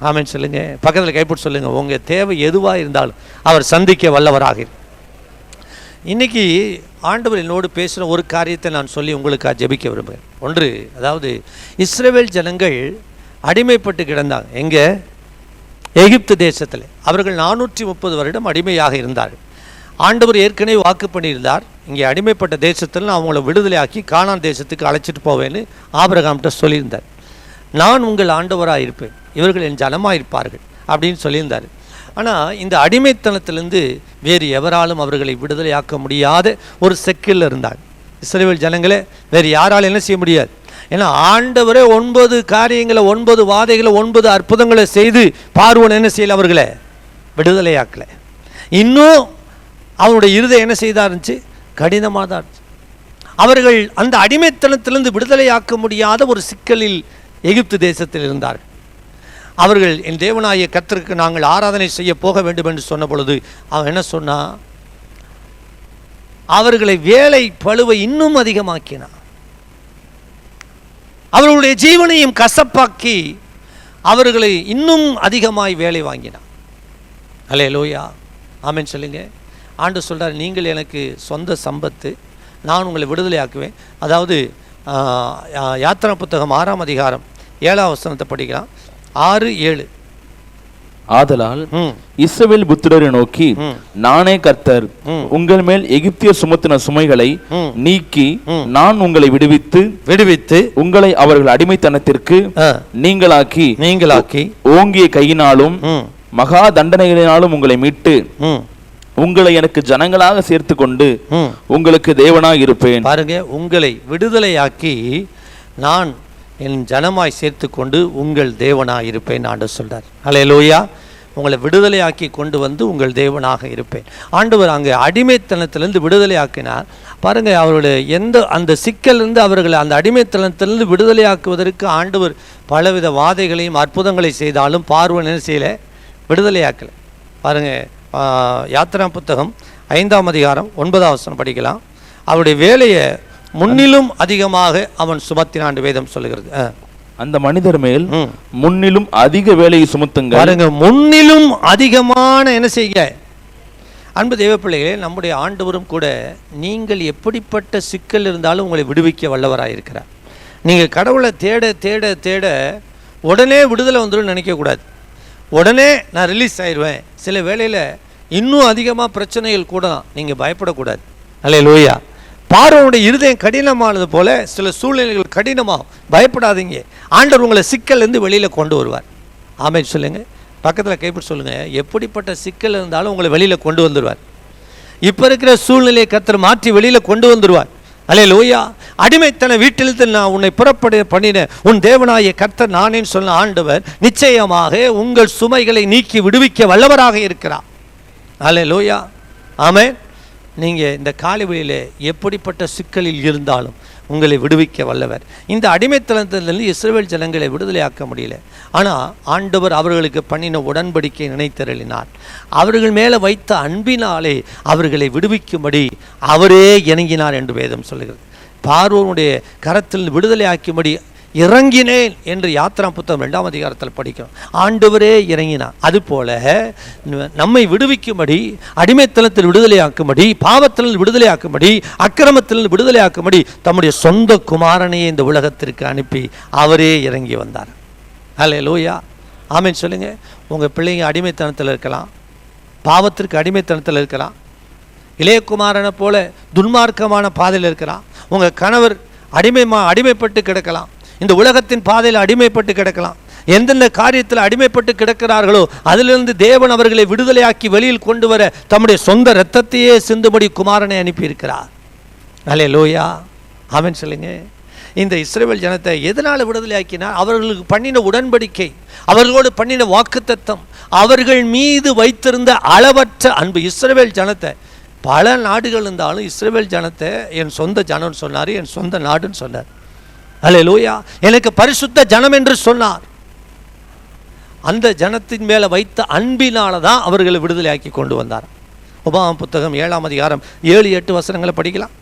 ஆமென் சொல்லுங்க. பக்கத்தில் கைப்பற்றி சொல்லுங்க, உங்கள் தேவை எதுவாக இருந்தாலும் அவர் சந்திக்க வல்லவராக. இன்னைக்கு ஆண்டவர் என்னோடு பேசுகிற ஒரு காரியத்தை நான் சொல்லி உங்களுக்காக ஜெபிக்க விரும்புகிறேன். ஒன்று, அதாவது இஸ்ரவேல் ஜனங்கள் அடிமைப்பட்டு கிடந்தாங்க. எங்கே? எகிப்து தேசத்தில். அவர்கள் 430 வருடம் அடிமையாக இருந்தார்கள். ஆண்டவர் ஏற்கனவே வாக்கு பண்ணியிருந்தார், இங்கே அடிமைப்பட்ட தேசத்தில் நான் அவங்கள விடுதலையாக்கி கானான் தேசத்துக்கு அழைச்சிட்டு போவேன்னு ஆபிரகாம்கிட்ட சொல்லியிருந்தார். நான் உங்கள் ஆண்டவராக இருப்பேன், இவர்கள் என் ஜனமாக இருப்பார்கள் அப்படின்னு சொல்லியிருந்தார். ஆனால் இந்த அடிமைத்தனத்திலிருந்து வேறு எவராலும் அவர்களை விடுதலையாக்க முடியாத ஒரு செக்கில் இருந்தார் இஸ்ரவேல் ஜனங்களே. வேறு யாராலும் என்ன செய்ய முடியாது. ஏன்னா ஆண்டவரே 9 காரியங்களை, 9 வாதைகளை, 9 அற்புதங்களை செய்து பார்வோன் என்ன செய்யல? அவர்களை விடுதலையாக்கலை. இன்னும் அவனுடைய இருதயம் என்ன செய்தா இருந்துச்சு? கடினமாக தான் இருந்துச்சு. அவர்கள் அந்த அடிமைத்தனத்திலிருந்து விடுதலையாக்க முடியாத ஒரு சிக்கலில் எகிப்து தேசத்தில் இருந்தார்கள். அவர்கள் என் தேவனாகிய கர்த்தருக்கு நாங்கள் ஆராதனை செய்ய போக வேண்டும் என்று சொன்ன பொழுது அவன் என்ன சொன்னான்? அவர்களை வேலை பளுவை இன்னும் அதிகமாக்கினான். அவர்களுடைய ஜீவனையும் கசப்பாக்கி அவர்களை இன்னும் அதிகமாய் வேலை வாங்கினான். அல்லேலூயா, ஆமென் சொல்லுங்க. ஆண்டவர் சொல்றார், நீங்கள் எனக்கு சொந்த சம்பத்து, நான் உங்களை விடுதலை ஆக்குவேன். அதாவது யாத்திரா புத்தகம் 6ஆம் அதிகாரம் 7ஆம் வசனத்தை படிக்கலாம். 6:7. ஆதலால் இஸ்ரவேல் புத்திரரை நோக்கி, நானே கர்த்தர், உங்கள் மேல் எகிப்தியர் சுமத்தின சுமைகளை நீக்கி நான் உங்களை விடுவித்து உங்களை அவர்கள் அடிமைத்தனத்திற்கு நீங்களாக்கி ஓங்கிய கையினாலும் மகா தண்டனைகளினாலும் உங்களை மீட்டு உங்களை எனக்கு ஜனங்களாக சேர்த்து கொண்டு உங்களுக்கு தேவனாய் இருப்பேன். பாருங்க, உங்களை விடுதலையாக்கி நான் என் ஜனமாய் சேர்த்து கொண்டு உங்கள் தேவனாக இருப்பேன் ஆண்டவர் சொல்றார். அல்லேலூயா. உங்களை விடுதலையாக்கி கொண்டு வந்து உங்கள் தேவனாக இருப்பேன். ஆண்டவர் அங்கே அடிமைத்தனத்திலிருந்து விடுதலையாக்கினார். பாருங்க, அவருடைய அந்த சிக்கலிருந்து அவர்களை அந்த அடிமைத்தனத்திலிருந்து விடுதலையாக்குவதற்கு ஆண்டவர் பலவித வாதைகளையும் அற்புதங்களை செய்தாலும் பார்வன் என்ன செய்யல? விடுதலையாக்கலை. பாருங்க, யாத்திரா புத்தகம் 5ஆம் அதிகாரம் 9ஆம் வசனம் படிக்கலாம். அவருடைய வேலையை முன்னிலும் அதிகமாக அவன் சுமத்தினான் வேதம் சொல்லுகிறது. அந்த மனிதர் மேல் முன்னிலும் அதிக வேலையை சுமத்துங்க. பாருங்க, முன்னிலும் அதிகமான என்ன செய்ய. அன்பு தேவ பிள்ளைகளே, நம்முடைய ஆண்டவரும் கூட நீங்கள் எப்படிப்பட்ட சிக்கல் இருந்தாலும் உங்களை விடுவிக்க வல்லவராயிருக்கிறார். நீங்கள் கடவுளை தேட தேட தேட உடனே விடுதலை வந்துடும் நினைக்கக்கூடாது. உடனே நான் ரிலீஸ் ஆயிடுவேன். சில வேளையில் இன்னும் அதிகமாக பிரச்சனைகள் கூட நீங்கள் பயப்படக்கூடாது. அல்லேலூயா. பார்வோனுடைய இருதயம் கடினமானது போல சில சூழ்நிலைகள் கடினமாகும். பயப்படாதீங்க, ஆண்டவர் உங்களை சிக்கல்லேருந்து வெளியில் கொண்டு வருவார். ஆமென் சொல்லுங்க. பக்கத்தில் கைப்பிடி சொல்லுங்க, எப்படிப்பட்ட சிக்கல் இருந்தாலும் உங்களை வெளியில் கொண்டு வந்துடுவார். இப்போ இருக்கிற சூழ்நிலையை கர்த்தர் மாற்றி வெளியில் கொண்டு வந்துடுவார். அல்லேலூயா. அடிமைத்தன வீட்டிலிருந்து நான் உன்னை புறப்பட பண்ணின உன் தேவனாகிய கர்த்தர் நானேன்னு சொன்ன ஆண்டவர் நிச்சயமாக உங்கள் சுமைகளை நீக்கி விடுவிக்க வல்லவராக இருக்கிறார். அல்லேலூயா, ஆமென். நீங்கள் இந்த காலைவெளியில் எப்படிப்பட்ட சிக்கலில் இருந்தாலும் உங்களை விடுவிக்க வல்லவர். இந்த அடிமைத்தனத்திலிருந்து இஸ்ரவேல் ஜனங்களை விடுதலையாக்க முடியல. ஆனால் ஆண்டவர் அவர்களுக்கு பண்ணின உடன்படிக்கை நினைத்தருளினார். அவர்கள் மேலே வைத்த அன்பினாலே அவர்களை விடுவிக்கும்படி அவரே இறங்கினார் என்று வேதம் சொல்லுகிறது. பார்வோனுடைய கரத்தில் விடுதலையாக்கும்படி இறங்கினேன் என்று யாத்திரா புத்தகம் 2ஆம் அதிகாரத்தில் படிக்கிறோம். ஆண்டவரே இறங்கினார். அதுபோல நம்மை விடுவிக்கும்படி, அடிமைத்தனத்தில் விடுதலையாக்கும்படி, பாவத்தில் விடுதலையாக்கும்படி, அக்கிரமத்தில் விடுதலையாக்கும்படி தம்முடைய சொந்த குமாரனையே இந்த உலகத்திற்கு அனுப்பி அவரே இறங்கி வந்தார். அல்லேலூயா, ஆமென் சொல்லுங்க. உங்கள் பிள்ளைங்க அடிமைத்தனத்தில் இருக்கலாம், பாவத்திற்கு அடிமைத்தனத்தில் இருக்கலாம், இளையகுமாரனை போல துன்மார்க்கமான பாதையில் இருக்கலாம், உங்கள் கணவர் அடிமைப்பட்டு கிடக்கலாம், இந்த உலகத்தின் பாதையில் அடிமைப்பட்டு கிடக்கலாம். எந்தெந்த காரியத்தில் அடிமைப்பட்டு கிடக்கிறார்களோ அதிலிருந்து தேவன் அவர்களை விடுதலையாக்கி வெளியில் கொண்டு வர தம்முடைய சொந்த இரத்தத்தையே சிந்தும்படி குமாரனை அனுப்பியிருக்கிறார். அல்லேலூயா, ஆமென் சொல்லுங்க. இந்த இஸ்ரவேல் ஜனத்தை எதனால் விடுதலையாக்கினார்? அவர்களுக்கு பண்ணின உடன்படிக்கை, அவர்களோடு பண்ணின வாக்குத்தத்தம், அவர்கள் மீது வைத்திருந்த அளவற்ற அன்பு. இஸ்ரவேல் ஜனத்தை பல நாடுகள் இருந்தாலும் இஸ்ரவேல் ஜனத்தை என் சொந்த ஜனம்னு சொன்னார், என் சொந்த நாடுன்னு சொன்னார். அல்லேலூயா. எனக்கு பரிசுத்த ஜனம் என்று சொன்னார். அந்த ஜனத்தின் மேலே வைத்த அன்பினால தான் அவர்களை விடுதலையாக்கி கொண்டு வந்தார். உபாகமம் புத்தகம் 7ஆம் அதிகாரம் 7-8 வசனங்களை படிக்கலாம்.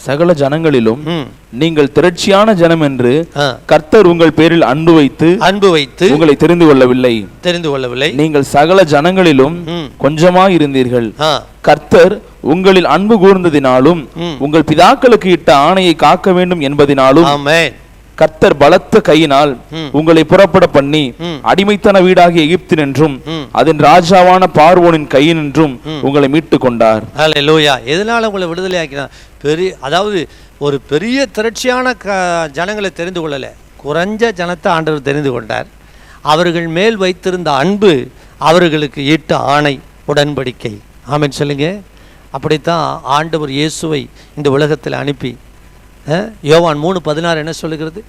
சகல ஜனங்களிலும் நீங்கள் திரட்சியான ஜனம் என்று கர்த்தர் உங்கள் பேரில் அன்பு வைத்து உங்களை தெரிந்து கொள்ளவில்லை. நீங்கள் சகல ஜனங்களிலும் கொஞ்சமாய் இருந்தீர்கள். கர்த்தர் உங்களில் அன்பு கூர்ந்ததினாலும் உங்கள் பிதாக்களுக்கு இட்ட ஆணையை காக்க வேண்டும் என்பதினாலும் கர்த்தர் பலத்த கையினால் உங்களை புறப்பட பண்ணி அடிமைத்தன வீடாகிய எகிப்து என்றும் அதன் ராஜாவான பார்வோனின் கையினின்றும் உங்களை மீட்டு கொண்டார். அல்லேலூயா. எதனால உங்களை விடுதலை ஆக்கினார்? அதாவது ஒரு பெரிய திரட்சியான ஜனங்களை தெரிந்து கொள்ளல, குறைஞ்ச ஜனத்தை ஆண்டவர் தெரிந்து கொண்டார். அவர்கள் மேல் வைத்திருந்த அன்பு அவர்களுக்கு இட்ட ஆணை, உடன்படிக்கை. ஆமென் சொல்லுங்க. அப்படித்தான் ஆண்டவர் இயேசுவை இந்த உலகத்தில் அனுப்பி, யோவான் 3:16 என்ன சொல்லுகிறது?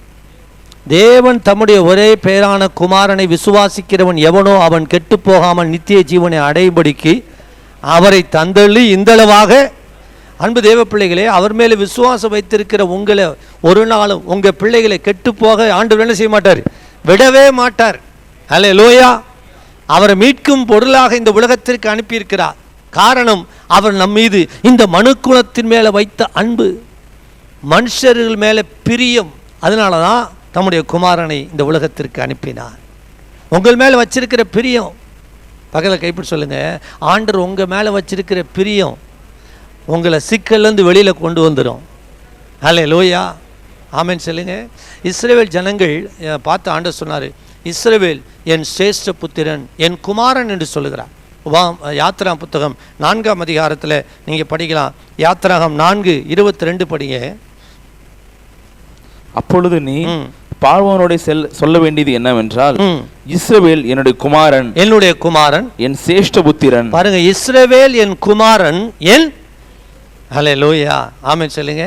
தேவன் தம்முடைய ஒரே பேரான குமாரனை விசுவாசிக்கிறவன் எவனோ அவன் கெட்டு போகாமல் நித்திய ஜீவனை அடையும்படிக்கு அவரை தந்தள்ளி இந்தளவாக அன்பு தேவ பிள்ளைகளே, அவர் மேலே விசுவாசம் வைத்திருக்கிற உங்களை ஒரு நாளும் உங்கள் பிள்ளைகளை கெட்டு போக ஆண்டவர் என்ன செய்ய மாட்டார், விடவே மாட்டார். அல்லேலூயா. அவரை மீட்கும் பொருளாக இந்த உலகத்திற்கு அனுப்பியிருக்கிறார். காரணம், அவர் நம் மீது இந்த மனுக்குலத்தின் மேலே வைத்த அன்பு, மனுஷர்கள் மேலே பிரியம். அதனால தான் தம்முடைய குமாரனை இந்த உலகத்திற்கு அனுப்பினார். உங்கள் மேலே வச்சிருக்கிற பிரியம், பக்கத்தில் கைப்பிடி சொல்லுங்க, ஆண்டவர் உங்கள் மேலே வச்சிருக்கிற பிரியம் உங்களை சிக்கல்லேருந்து வெளியில் கொண்டு வந்துடும். அல்லேலூயா, ஆமென் சொல்லுங்க. இஸ்ரவேல் ஜனங்கள் பார்த்து ஆண்டவர் சொன்னார், இஸ்ரவேல் என் சிரேஷ்ட புத்திரன், என் குமாரன் என்று சொல்லுகிறார். யாத்திரா புத்தகம் 4ஆம் அதிகாரத்தில் நீங்கள் படிக்கலாம். யாத்திராகம் 4:22 படிங்க. அப்பொழுது நீ பார்வோனோட சொல்ல வேண்டியது என்னவென்றால், இஸ்ரவேல் என்னுடைய குமாரன், என்னுடைய குமாரன், என் சிரேஷ்ட புத்திரன். பாருங்க, இஸ்ரவேல் என் குமாரன், என் அல்லேலூயா, ஆமென் சொல்லுங்க.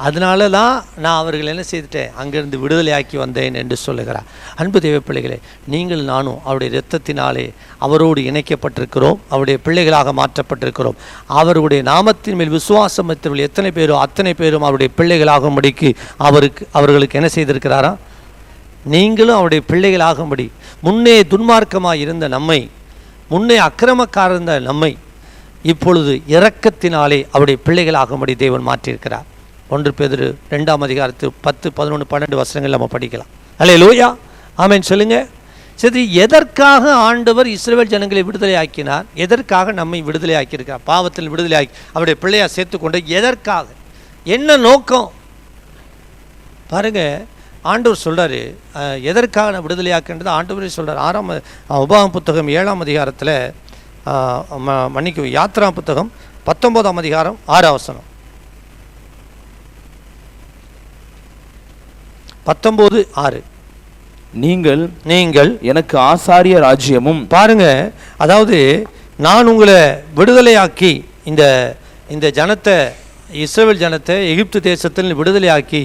அதனால தான் நான் அவர்கள் என்ன செய்துட்டேன், அங்கிருந்து விடுதலையாக்கி வந்தேன் என்று சொல்லுகிறார். அன்பு தேவ பிள்ளைகளே, நீங்கள் நானும் அவருடைய இரத்தத்தினாலே அவரோடு இணைக்கப்பட்டிருக்கிறோம், அவருடைய பிள்ளைகளாக மாற்றப்பட்டிருக்கிறோம். அவருடைய நாமத்தின் மேல் விசுவாசம் வைத்தவர்கள் எத்தனை பேரோ அத்தனை பேரும் அவருடைய பிள்ளைகளாகும்படிக்கு அவர்களுக்கு என்ன செய்திருக்கிறாரா, நீங்களும் அவருடைய பிள்ளைகளாகும்படி. முன்னே துன்மார்க்கமாக இருந்த நம்மை, முன்னே அக்கிரமக்காரர் இருந்த நம்மை இப்பொழுது இரக்கத்தினாலே அவருடைய பிள்ளைகளாகும்படி தேவன் மாற்றியிருக்கிறார். 1 பேதுரு 2ஆம் அதிகாரத்து 10, 11, 12 வசனங்கள் நம்ம படிக்கலாம். அல்லேலூயா, ஆமென் சொல்லுங்க. சரி, எதற்காக ஆண்டவர் இஸ்ரவேல் ஜனங்களை விடுதலை ஆக்கினார்? எதற்காக நம்மை விடுதலை ஆக்கியிருக்கார்? பாவத்தில் விடுதலை ஆக்கி அவருடைய பிள்ளையா சேர்த்துக்கொண்டு எதற்காக, என்ன நோக்கம்? பாருங்க, ஆண்டவர் சொல்றாரு, எதற்காக நான் விடுதலை ஆக்கின்றது ஆண்டவரே சொல்றார். உபாகம புத்தகம் 7ஆம் அதிகாரத்தில் யாத்திரா புத்தகம் 19ஆம் அதிகாரம் 6ஆம் வசனம். 19:6. நீங்கள் எனக்கு ஆசாரிய ராஜ்யமும். பாருங்க, அதாவது நான் உங்களை விடுதலையாக்கி இந்த ஜனத்தை, இஸ்ரவேல் ஜனத்தை எகிப்து தேசத்தில் விடுதலையாக்கி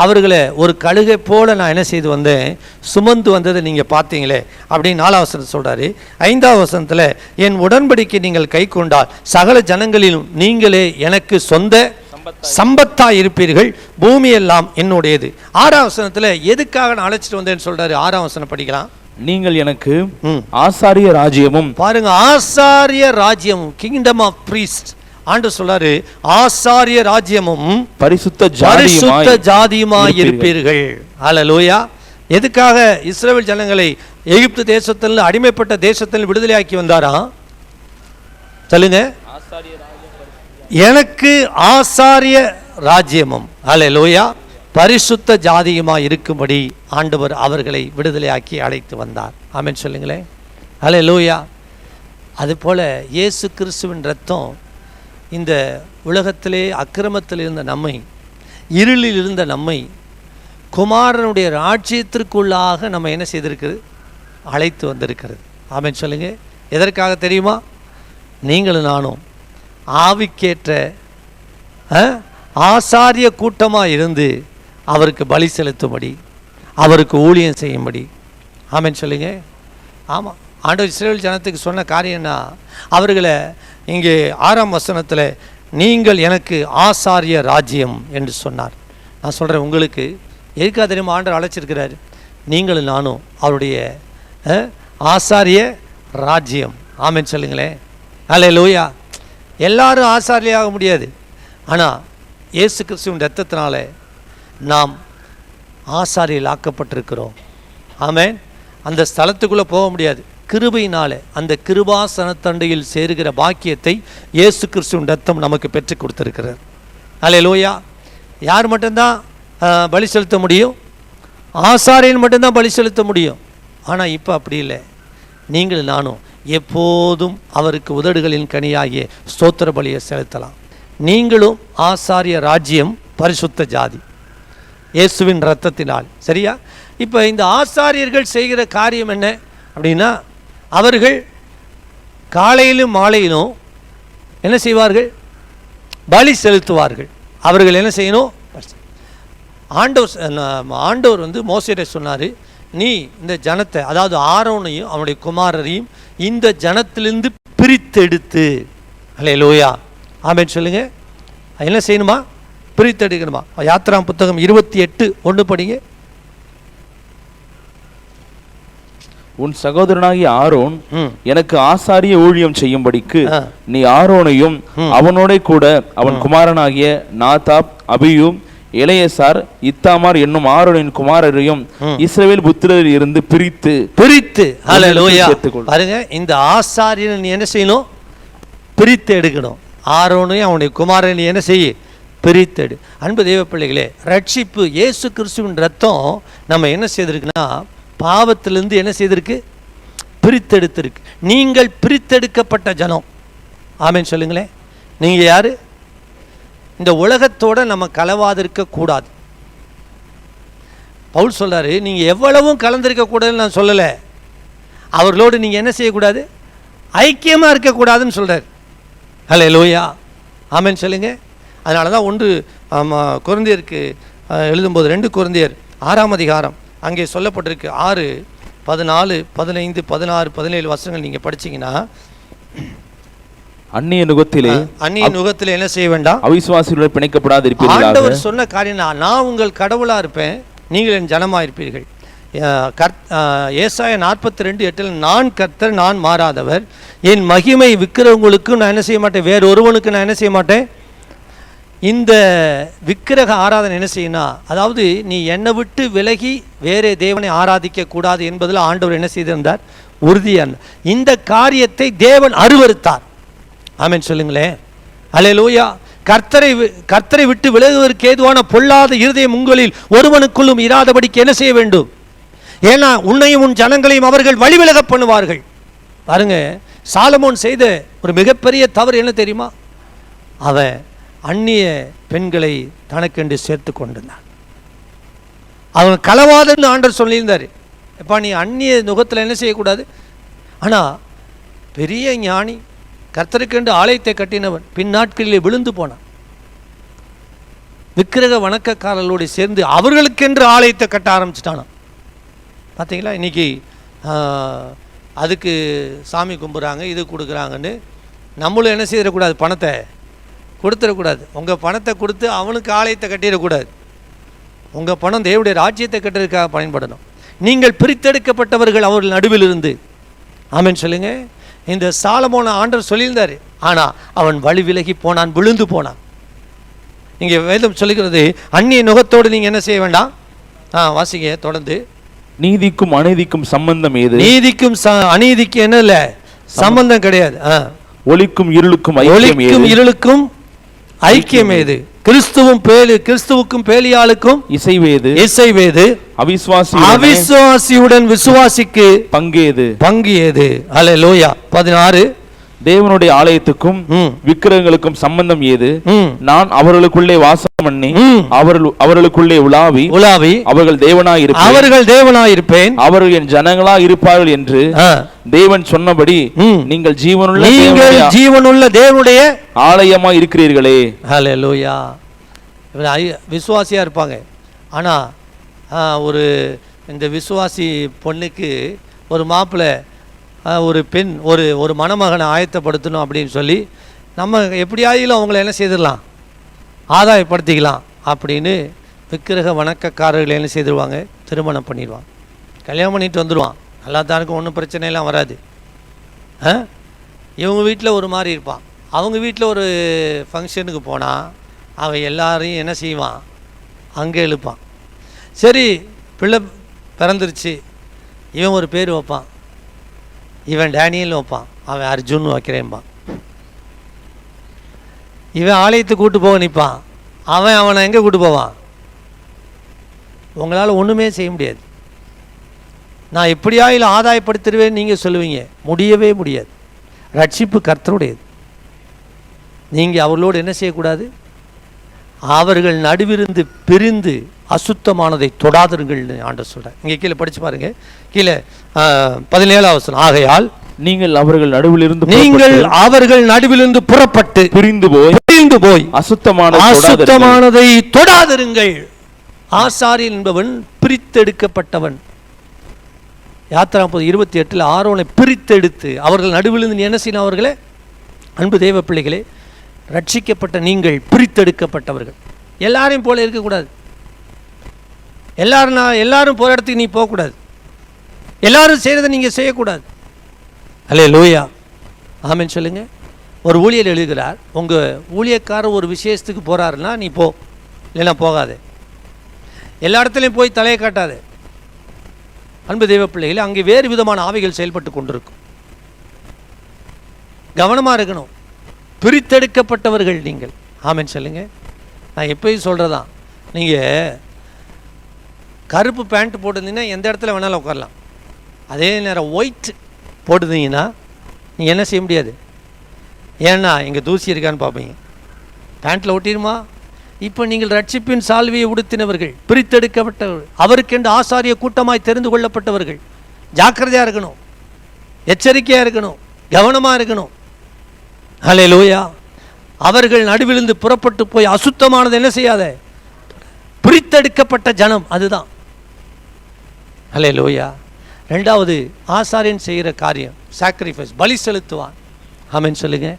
அவர்களை ஒரு கழுகை போல நான் என்ன செய்து வந்தேன், சுமந்து வந்ததை நீங்கள் பார்த்தீங்களே அப்படின்னு 4ஆம் வசனத்தில் சொல்கிறாரு. 5ஆம் வசனத்தில், என் உடன்படிக்கை நீங்கள் கை கொண்டால் சகல ஜனங்களிலும் நீங்களே எனக்கு சொந்த சம்பத்தாய் இருப்பீர்கள், பூமி எல்லாம் என்னுடையது. 6ஆம் வசனத்தில் எதுக்காக நான் அழைச்சிட்டு வந்தேன்னு சொல்றாரு. 6ஆம் வசனம் படிக்கலாம். நீங்கள் எனக்கு ஆசாரிய ராஜ்யமும். பாருங்க, ஆசாரிய ராஜ்யமும், கிங்டம் ஆஃப் பிரீஸ்ட். ஆண்டு சொல்றாரு, ஆசாரிய ராஜ்யமும் பரிசுத்த ஜாதியுமாய் இருப்பீர்கள். அல்லேலூயா. எதுக்காக இஸ்ரவேல் ஜனங்களை எகிப்து தேசத்தில் அடிமைப்பட்ட தேசத்தில் விடுதலையாக்கி வந்தாரா சொல்லுங்க. எனக்கு ஆசாரிய ராஜ்யமும் அல்லேலூயா பரிசுத்த ஜாதியுமாய் இருக்கும்படி ஆண்டவர் அவர்களை விடுதலையாக்கி அழைத்து வந்தார். ஆமென் சொல்லுங்களேன். அல்லேலூயா. அதுபோல இயேசு கிறிஸ்துவின் ரத்தம் இந்த உலகத்திலே அக்கிரமத்தில் இருந்த நம்மை, இருளில் இருந்த நம்மை குமாரனுடைய ராஜ்யத்திற்குள்ளாக நம்ம என்ன செய்திருக்கிறது, அழைத்து வந்திருக்கிறது. ஆமென் சொல்லுங்க. எதற்காக தெரியுமா? நீங்களும் நானும் ஆவிக்கேற்ற ஆசாரிய கூட்டமாக இருந்து அவருக்கு பலி செலுத்தும்படி, அவருக்கு ஊழியம் செய்யும்படி. ஆமென் சொல்லுங்க. ஆமாம், ஆண்டவர் இஸ்ரவேல் ஜனத்துக்கு சொன்ன காரியம்னா, அவர்களை இங்கே 6ஆம் வசனத்தில் நீங்கள் எனக்கு ஆசாரிய ராஜ்யம் என்று சொன்னார். நான் சொல்கிறேன், உங்களுக்கு எதுக்காக தெரியுமா ஆண்டவர் அழைச்சிருக்கிறார்? நீங்களும் நானும் அவருடைய ஆசாரிய ராஜ்யம். ஆமென் சொல்லுங்களேன். அல்லேலூயா. எல்லாரும் ஆசாரியாக முடியாது, ஆனால் இயேசு கிறிஸ்துவின் இரத்தத்தினால நாம் ஆசாரியில் ஆக்கப்பட்டிருக்கிறோம். ஆமென். அந்த ஸ்தலத்துக்குள்ளே போக முடியாது, கிருபையினால அந்த கிருபாசனத்தண்டையில் சேருகிற பாக்கியத்தை இயேசு கிறிஸ்துவின் இரத்தம் நமக்கு பெற்றுக் கொடுத்திருக்கிறார். அல்லேலூயா. யார் மட்டும்தான் பலி செலுத்த முடியும்? ஆசாரியன் மட்டும்தான் பலி செலுத்த முடியும். ஆனால் இப்போ அப்படி இல்லை. நீங்கள் நானும் எப்போதும் அவருக்கு உதடுகளின் கனியாகிய ஸ்தோத்திர பலியை செலுத்தலாம். நீங்களும் ஆசாரிய ராஜ்யம், பரிசுத்த ஜாதி, இயேசுவின் இரத்தத்தினால். சரியா? இப்போ இந்த ஆசாரியர்கள் செய்கிற காரியம் என்ன அப்படின்னா, அவர்கள் காலையிலும் மாலையிலும் என்ன செய்வார்கள்? பலி செலுத்துவார்கள். அவர்கள் என்ன செய்யணும்? ஆண்டவர் மோசேயை சொன்னார், நீ இந்த ஜனத்தை, அதாவது ஆரோனையும் அவனுடைய குமாரரையும் இந்த ஜனத்திலிருந்து பிரித்தெடுத்து. அல்லேலூயா. ஆமென் சொல்லுங்க. என்ன செய்யணுமா? பிரித்தெடுக்கணுமா? யாத்ரா புத்தகம் 28:1 படிங்க. உன் சகோதரனாகிய ஆரோன் எனக்கு ஆசாரிய ஊழியம் செய்யும்படிக்கு நீ ஆரோனையும் அவனோட கூட அவன் குமாரனாகிய நாதாப், அபியூம், எலெயாசார், இத்தாமார் என்னும் ஆரோனின் குமாரரையும் இஸ்ரவேல் புத்திரரில் இருந்து பிரித்து ஹல்லேலூயா. பாருங்க, இந்த ஆசாரியனை நீ என்ன செய்யணும்? பிரித்து எடுக்கணும். ஆரோனையும் அவனுடைய குமாரனை என்ன செய்ய? பிரித்தெடு. அன்பு தேவ பிள்ளைகளே, ரட்சிப்பு இயேசு கிறிஸ்துவின் ரத்தம் நம்ம என்ன செய்திருக்குன்னா, பாவத்திலிருந்து என்ன செய்திருக்கு? பிரித்தெடுத்திருக்கு. நீங்கள் பிரித்தெடுக்கப்பட்ட ஜனம். ஆமென் சொல்லுங்களேன். நீங்க யாரு? இந்த உலகத்தோட நம்ம கலவாதிருக்க கூடாது. பவுல் சொல்றாரு, நீங்க எவ்வளவும் கலந்திருக்க கூடாதுன்னு நான் சொல்லலை. அவர்களோடு நீங்க என்ன செய்யக்கூடாது? ஐக்கியமா இருக்கக்கூடாதுன்னு சொல்றாரு. ஹல்லேலூயா. ஆமென் சொல்லுங்க. அதனால தான் 1 கொரிந்தியருக்கு எழுதும்போது 2 கொரிந்தியர் 6ஆம் அதிகாரம் அங்கே சொல்லப்பட்டிருக்கு. 6, 14, 15, 16, 17 வசனங்கள் நீங்க படிச்சீங்கன்னா, அந்நிய நுகத்திலே என்ன செய்ய வேண்டாம்? அவிசுவாசிகளுடன் பிணைக்கப்படாது இருப்பீர்கள். ஆண்டவர் சொன்ன காரியம், நான் உங்கள் கடவுளா இருப்பேன், நீங்கள் என் ஜனமா இருப்பீர்கள். ஏசாயா 42:8 நான் கர்த்தர், நான் மாறாதவர், என் மகிமை விக்கிரகங்களுக்கு நான் என்ன செய்ய மாட்டேன், வேறு ஒருவனுக்கு நான் என்ன செய்ய மாட்டேன். இந்த விக்கிரக ஆராதனை என்ன செய்யணும்? அதாவது நீ என்னை விட்டு விலகி வேறே தேவனை ஆராதிக்க கூடாது என்பதில் ஆண்டவர் என்ன செய்திருந்தார்? உறுதியான இந்த காரியத்தை தேவன் அருவருத்தார். ஆமென் சொல்லுங்களேன். அல்லேலூயா. கர்த்தரை விட்டு விலகுவதற்கு ஏதுவான பொல்லாத இருதயம் உங்களில் ஒருவனுக்குள்ளும் இராதபடிக்கு என்ன செய்ய வேண்டும்? ஏன்னா உன்னையும் உன் ஜனங்களையும் அவர்கள் வழிவிலக பண்ணுவார்கள். பாருங்க, சாலமோன் செய்த ஒரு மிகப்பெரிய தவறு என்ன தெரியுமா? அவன் அந்நிய பெண்களை தனக்கென்று சேர்த்து கொண்டிருந்தான். அவன் களவாதன்னு ஆண்டவர் சொல்லியிருந்தார். எப்பா, நீ அந்நிய நுகத்தில் என்ன செய்யக்கூடாது. ஆனால் பெரிய ஞானி, கர்த்தருக்கென்று ஆலயத்தை கட்டினவன், பின்னாட்களிலே விழுந்து போனான். விக்கிரக வணக்கக்காரர்களோடு சேர்ந்து அவர்களுக்கென்று ஆலயத்தை கட்ட ஆரம்பிச்சிட்டானான். பார்த்தீங்களா? இன்னைக்கு அதுக்கு சாமி கும்பிட்றாங்க, இது கொடுக்குறாங்கன்னு நம்மளும் என்ன செய்திடக்கூடாது? பணத்தை கொடுத்துடக்கூடாது. உங்கள் பணத்தை கொடுத்து அவனுக்கு ஆலயத்தை கட்டிடக்கூடாது. உங்கள் பணம் தேவனுடைய ராஜ்யத்தை கட்டுறதுக்காக பயன்படணும். நீங்கள் பிரித்தெடுக்கப்பட்டவர்கள் அவர்கள் நடுவில் இருந்து. ஆமென் சொல்லுங்க. இந்த சாலமோன ஆண்டவர் சொல்லியிருந்தார். ஆனால் அவன் வழி விலகி போனான், விழுந்து போனான். இங்கே வேதம் சொல்லுகிறது, அந்நிய நுகத்தோடு நீங்கள் என்ன செய்ய வேண்டாம். வாசிங்க தொடர்ந்து. நீதிக்கும் அநீதிக்கும் சம்பந்தம் ஏது? நீதிக்கும் அநீதிக்கும் என்ன இல்லை, சம்பந்தம் கிடையாது. ஒளிக்கும் இருளுக்கும் ஐக்கியம் ஏது? கிறிஸ்துவுக்கும் பேலியாளுக்கும் இசைவேது? அவிசுவாசியுடன் விசுவாசிக்கு பங்கு ஏது? அல்லேலூயா. 16 தேவனுடைய ஆலயத்துக்கும் விக்கிரகங்களுக்கும் சம்பந்தம் ஏது? நான் அவர்களுக்குள்ளே வாசம் பண்ணி அவர்களுக்குள்ளே உலாவி அவர்கள் தேவனாயிருப்பேன், அவர்கள் என் ஜனங்களா இருப்பார்கள் என்று தேவன் சொன்னபடி நீங்கள் ஜீவனுள்ள தேவனுடைய ஆலயமா இருக்கிறீர்களே. ஹல்லேலூயா. விசுவாசியா இருப்பாங்க. ஆனா ஒரு இந்த விசுவாசி பொண்ணுக்கு ஒரு மாப்பிள்ளை, ஒரு பெண், ஒரு மணமகனை ஆயத்தப்படுத்தணும் அப்படின்னு சொல்லி நம்ம எப்படியாயிலும் அவங்கள என்ன செய்திடலாம், ஆதாயப்படுத்திக்கலாம் அப்படின்னு விக்கிரக வணக்கக்காரர்கள் என்ன செய்திருவாங்க, திருமணம் பண்ணிடுவாங்க. கல்யாணம் பண்ணிட்டு வந்துடுவான். நல்லா தான் இருக்கும், ஒன்றும் பிரச்சனையெல்லாம் வராது. இவங்க வீட்டில் ஒரு மாதிரி இருப்பான், அவங்க வீட்டில் ஒரு ஃபங்க்ஷனுக்கு போனால் அவன் எல்லாரையும் என்ன செய்வான், அங்கே இழுப்பான். சரி, பிள்ளை பிறந்துருச்சு, இவன் ஒரு பேர் வைப்பான், இவன் டேனியல் வைப்பான், அவன் அர்ஜுன் வைக்கிறேன்பான். இவன் ஆலயத்துக்கு கூட்டு போக நிற்பான், அவனை எங்கே கூட்டு போவான்? உங்களால் ஒன்றுமே செய்ய முடியாது. நான் எப்படியா இல்லை ஆதாயப்படுத்திடுவேன்னு நீங்கள் சொல்லுவீங்க, முடியவே முடியாது. ரட்சிப்பு கர்த்தருடையது. நீங்கள் அவர்களோடு என்ன செய்யக்கூடாது, அவர்கள் நடுவிருந்து பிரிந்து அசுத்தமானதை தொடாதீர்கள்னு ஆண்டவர் சொல்கிறார். இங்கே கீழே படித்து பாருங்கள், கீழே 17ஆம் வசனம். ஆகையால் நீங்கள் அவர்கள் நடுவிலிருந்து புறப்பட்டு பிரிந்து போய் அசுத்தமானதை தொடாதிருங்கள். ஆசாரியன் என்பவன் பிரித்தெடுக்கப்பட்டவன். யாத்திரா 28 ஆரோனை பிரித்தெடுத்து அவர்கள் நடுவிலிருந்து நீ என்ன செய்யணும்? அவர்களே, அன்பு தேவ பிள்ளைகளே, ரட்சிக்கப்பட்ட நீங்கள் பிரித்தெடுக்கப்பட்டவர்கள். எல்லாரையும் போல இருக்கக்கூடாது. எல்லாரும் போகிற இடத்துக்கு நீ போகக்கூடாது. எல்லாரும் செய்கிறத நீங்கள் செய்யக்கூடாது. அல்லேலூயா, ஆமென் சொல்லுங்க. ஒரு ஊழியர் எழுதுகிறார், உங்கள் ஊழியக்காரர் ஒரு விசேஷத்துக்கு போகிறாருன்னா நீ போ, இல்லைன்னா போகாது. எல்லா இடத்துலையும் போய் தலையை காட்டாது. அன்பு தெய்வ பிள்ளைகள், அங்கே வேறு விதமான ஆவிகள் செயல்பட்டு கொண்டிருக்கும். கவனமாக இருக்கணும். பிரித்தெடுக்கப்பட்டவர்கள் நீங்கள். ஆமென் சொல்லுங்க. நான் எப்பயும் சொல்கிறதான், நீங்கள் கருப்பு பேண்ட் போட்டிருந்தீங்கன்னா எந்த இடத்துல வேணாலும் உட்காரலாம். அதே நேரம் ஒயிட் போட்டுருந்தீங்கன்னா நீங்கள் என்ன செய்ய முடியாது. ஏன்னா இங்கே தூசி இருக்கான்னு பார்ப்பீங்க, பேண்ட்டில் ஒட்டிடுமா. இப்போ நீங்கள் ரட்சிப்பின் சால்வியை உடுத்தினவர்கள், பிரித்தெடுக்கப்பட்டவர்கள், அவருக்கென்று ஆசாரிய கூட்டமாய் தெரிந்து கொள்ளப்பட்டவர்கள். ஜாக்கிரதையாக இருக்கணும், எச்சரிக்கையாக இருக்கணும், கவனமாக இருக்கணும். அல்லேலூயா. அவர்கள் நடுவிலிருந்து புறப்பட்டு போய் அசுத்தமானது என்ன செய்யாத, பிரித்தெடுக்கப்பட்ட ஜனம், அதுதான். அல்லேலூயா. ரெண்டாவது, ஆசாரியன் செய்கிற காரியம் சாக்ரிஃபைஸ், பலி செலுத்துவான். ஆமென் சொல்லுங்க.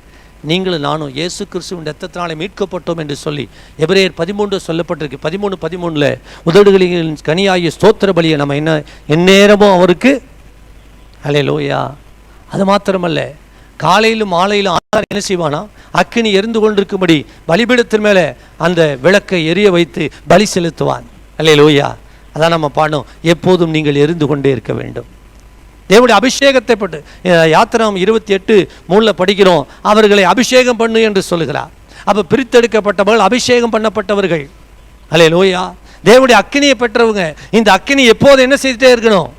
நீங்களும் நானும் இயேசு கிறிஸ்துவின் இரத்தத்தினாலே மீட்கப்பட்டோம் என்று சொல்லி எபிரேயர் 13 சொல்லப்பட்டிருக்கு. 13:13 உதடுகளின் கனியாகிய ஸ்தோத்திர பலியை நம்ம எந்நேரமும் அவருக்கு. அல்லேலூயா. அது மாத்திரமல்ல, காலையிலும் மாலையிலும் ஆசாரியன் என்ன செய்வானா, அக்கினி எரிந்து கொண்டிருக்கும்படி பலிபீடத்தின் மேலே அந்த விளக்கை எரிய வைத்து பலி செலுத்துவான். அல்லேலூயா. அதான் நம்ம பாடணும், எப்போதும் நீங்கள் எரிந்து கொண்டே இருக்க வேண்டும். தேவனுடைய அபிஷேகத்தை பட்டு யாத்திராம் 28:3 படிக்கிறோம், அவர்களை அபிஷேகம் பண்ணு என்று சொல்லுகிறார். அப்போ பிரித்தெடுக்கப்பட்டவர்கள், அபிஷேகம் பண்ணப்பட்டவர்கள். அல்லேலூயா. தேவனுடைய அக்கினியை பெற்றவங்க. இந்த அக்கினி எப்போது என்ன செய்துட்டே இருக்கணும்.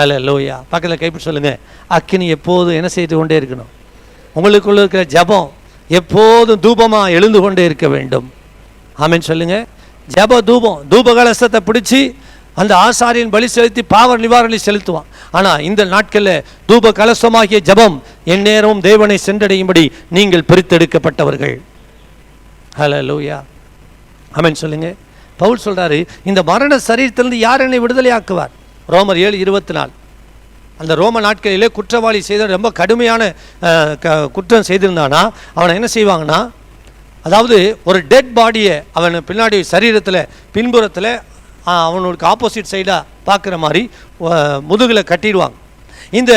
அல்லேலூயா. பக்கத்தில் கைப்பிடி சொல்லுங்க, அக்கினி எப்போதும் என்ன செய்து கொண்டே இருக்கணும். உங்களுக்குள்ள இருக்கிற ஜபம் எப்போதும் தூபமாக எழுந்து கொண்டே இருக்க வேண்டும். ஆமென் சொல்லுங்க. ஜப தூபம், தூப கலசத்தை பிடிச்சி அந்த ஆசாரியன் பலி செலுத்தி பாவ நிவாரணை செலுத்துவான். ஆனால் இந்த நாட்களில் தூப கலசமாகிய ஜபம் எந்நேரமும் தேவனை சென்றடையும்படி நீங்கள் பிரித்தெடுக்கப்பட்டவர்கள். ஹல்லேலூயா. ஆமென் சொல்லுங்க. பவுல் சொல்றாரு, இந்த மரண சரீரத்திலிருந்து யார் என்னை விடுதலை ஆக்குவார். ரோமர் 7:24. அந்த ரோம நாட்களிலே குற்றவாளி செய்த ரொம்ப கடுமையான குற்றம் செய்திருந்தானா அவனை என்ன செய்வாங்கன்னா, அதாவது ஒரு டெட் பாடியை அவன் பின்னாடி சரீரத்தில் பின்புறத்தில் அவனுக்கு ஆப்போசிட் சைடாக பார்க்குற மாதிரி முதுகில் கட்டிடுவாங்க. இந்த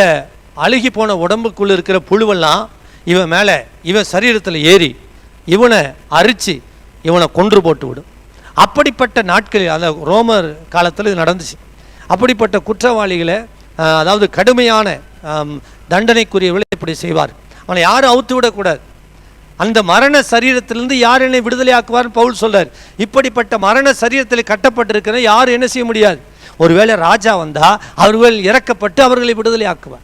அழுகி போன உடம்புக்குள்ளே இருக்கிற புழுவெல்லாம் இவன் மேலே, இவன் சரீரத்தில் ஏறி இவனை அரித்து இவனை கொன்று போட்டு விடும். அப்படிப்பட்ட நாட்களில் அந்த ரோமர் காலத்தில் இது நடந்துச்சு. அப்படிப்பட்ட குற்றவாளிகளை, அதாவது கடுமையான தண்டனைக்குரியவர்களை இப்படி செய்வார். அவனை யாரும் அவுத்து விடக்கூடாது. அந்த மரண சரீரத்திலிருந்து யார் என்னை விடுதலை ஆக்குவார் பவுல் சொல்றார். இப்படிப்பட்ட மரண சரீரத்தில் கட்டப்பட்டிருக்கிற யாரும் என்ன செய்ய முடியாது. ஒருவேளை ராஜா வந்தா அவர்கள் இறக்கப்பட்டு அவர்களை விடுதலை ஆக்குவார்.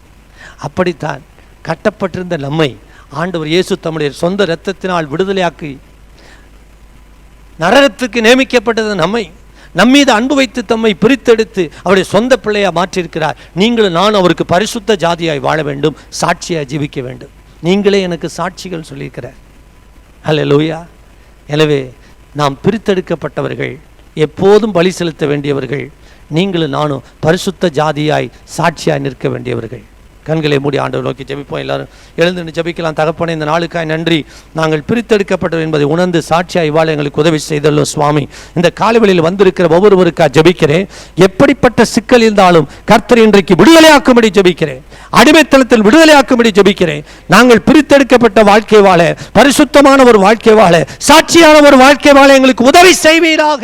அப்படித்தான் கட்டப்பட்டிருந்த நம்மை ஆண்டவர் இயேசு தம்முடைய சொந்த இரத்தத்தினால் விடுதலையாக்கி நரகத்துக்கு நியமிக்கப்பட்டது நம்மீது அன்பு வைத்து தம்மை பிரித்தெடுத்து அவருடைய சொந்த பிள்ளையாக மாற்றியிருக்கிறார். நீங்களும் நான் அவருக்கு பரிசுத்த ஜாதியாய் வாழ வேண்டும், சாட்சியாய் ஜீவிக்க வேண்டும். நீங்களே எனக்கு சாட்சிகள் சொல்லியிருக்கிறார். அல்லேலூயா. எனவே நாம் பிரித்தெடுக்கப்பட்டவர்கள், எப்போதும் பலி செலுத்த வேண்டியவர்கள். நீங்களும் நானும் பரிசுத்த ஜாதியாய் சாட்சியாய் நிற்க வேண்டியவர்கள். கண்களை மூடி ஆண்டவர் நோக்கி ஜெபிப்போம். எல்லாரும் எழுந்து ஜெபிக்கலாம். தகப்பனே, இந்த நாளுக்காய் நன்றி. நாங்கள் பிரித்தெடுக்கப்பட்டோம் என்பதை உணர்ந்து சாட்சியாய் வாழ எங்களுக்கு உதவி செய்தல்லோ சுவாமி. இந்த காலைவெளியில் வந்திருக்கிற ஒவ்வொருவருக்கா ஜெபிக்கிறேன். எப்படிப்பட்ட சிக்கல் இருந்தாலும் கர்த்தர் இன்றைக்கு விடுதலையாக்கும்படி ஜெபிக்கிறேன். அடிமைத்தனத்தில் விடுதலையாக்கும்படி ஜெபிக்கிறேன். நாங்கள் பிரித்தெடுக்கப்பட்ட வாழ்க்கை வாழ, பரிசுத்தமான ஒரு வாழ்க்கை வாழ, சாட்சியான ஒரு வாழ்க்கை வாழ எங்களுக்கு உதவி செய்வீராக.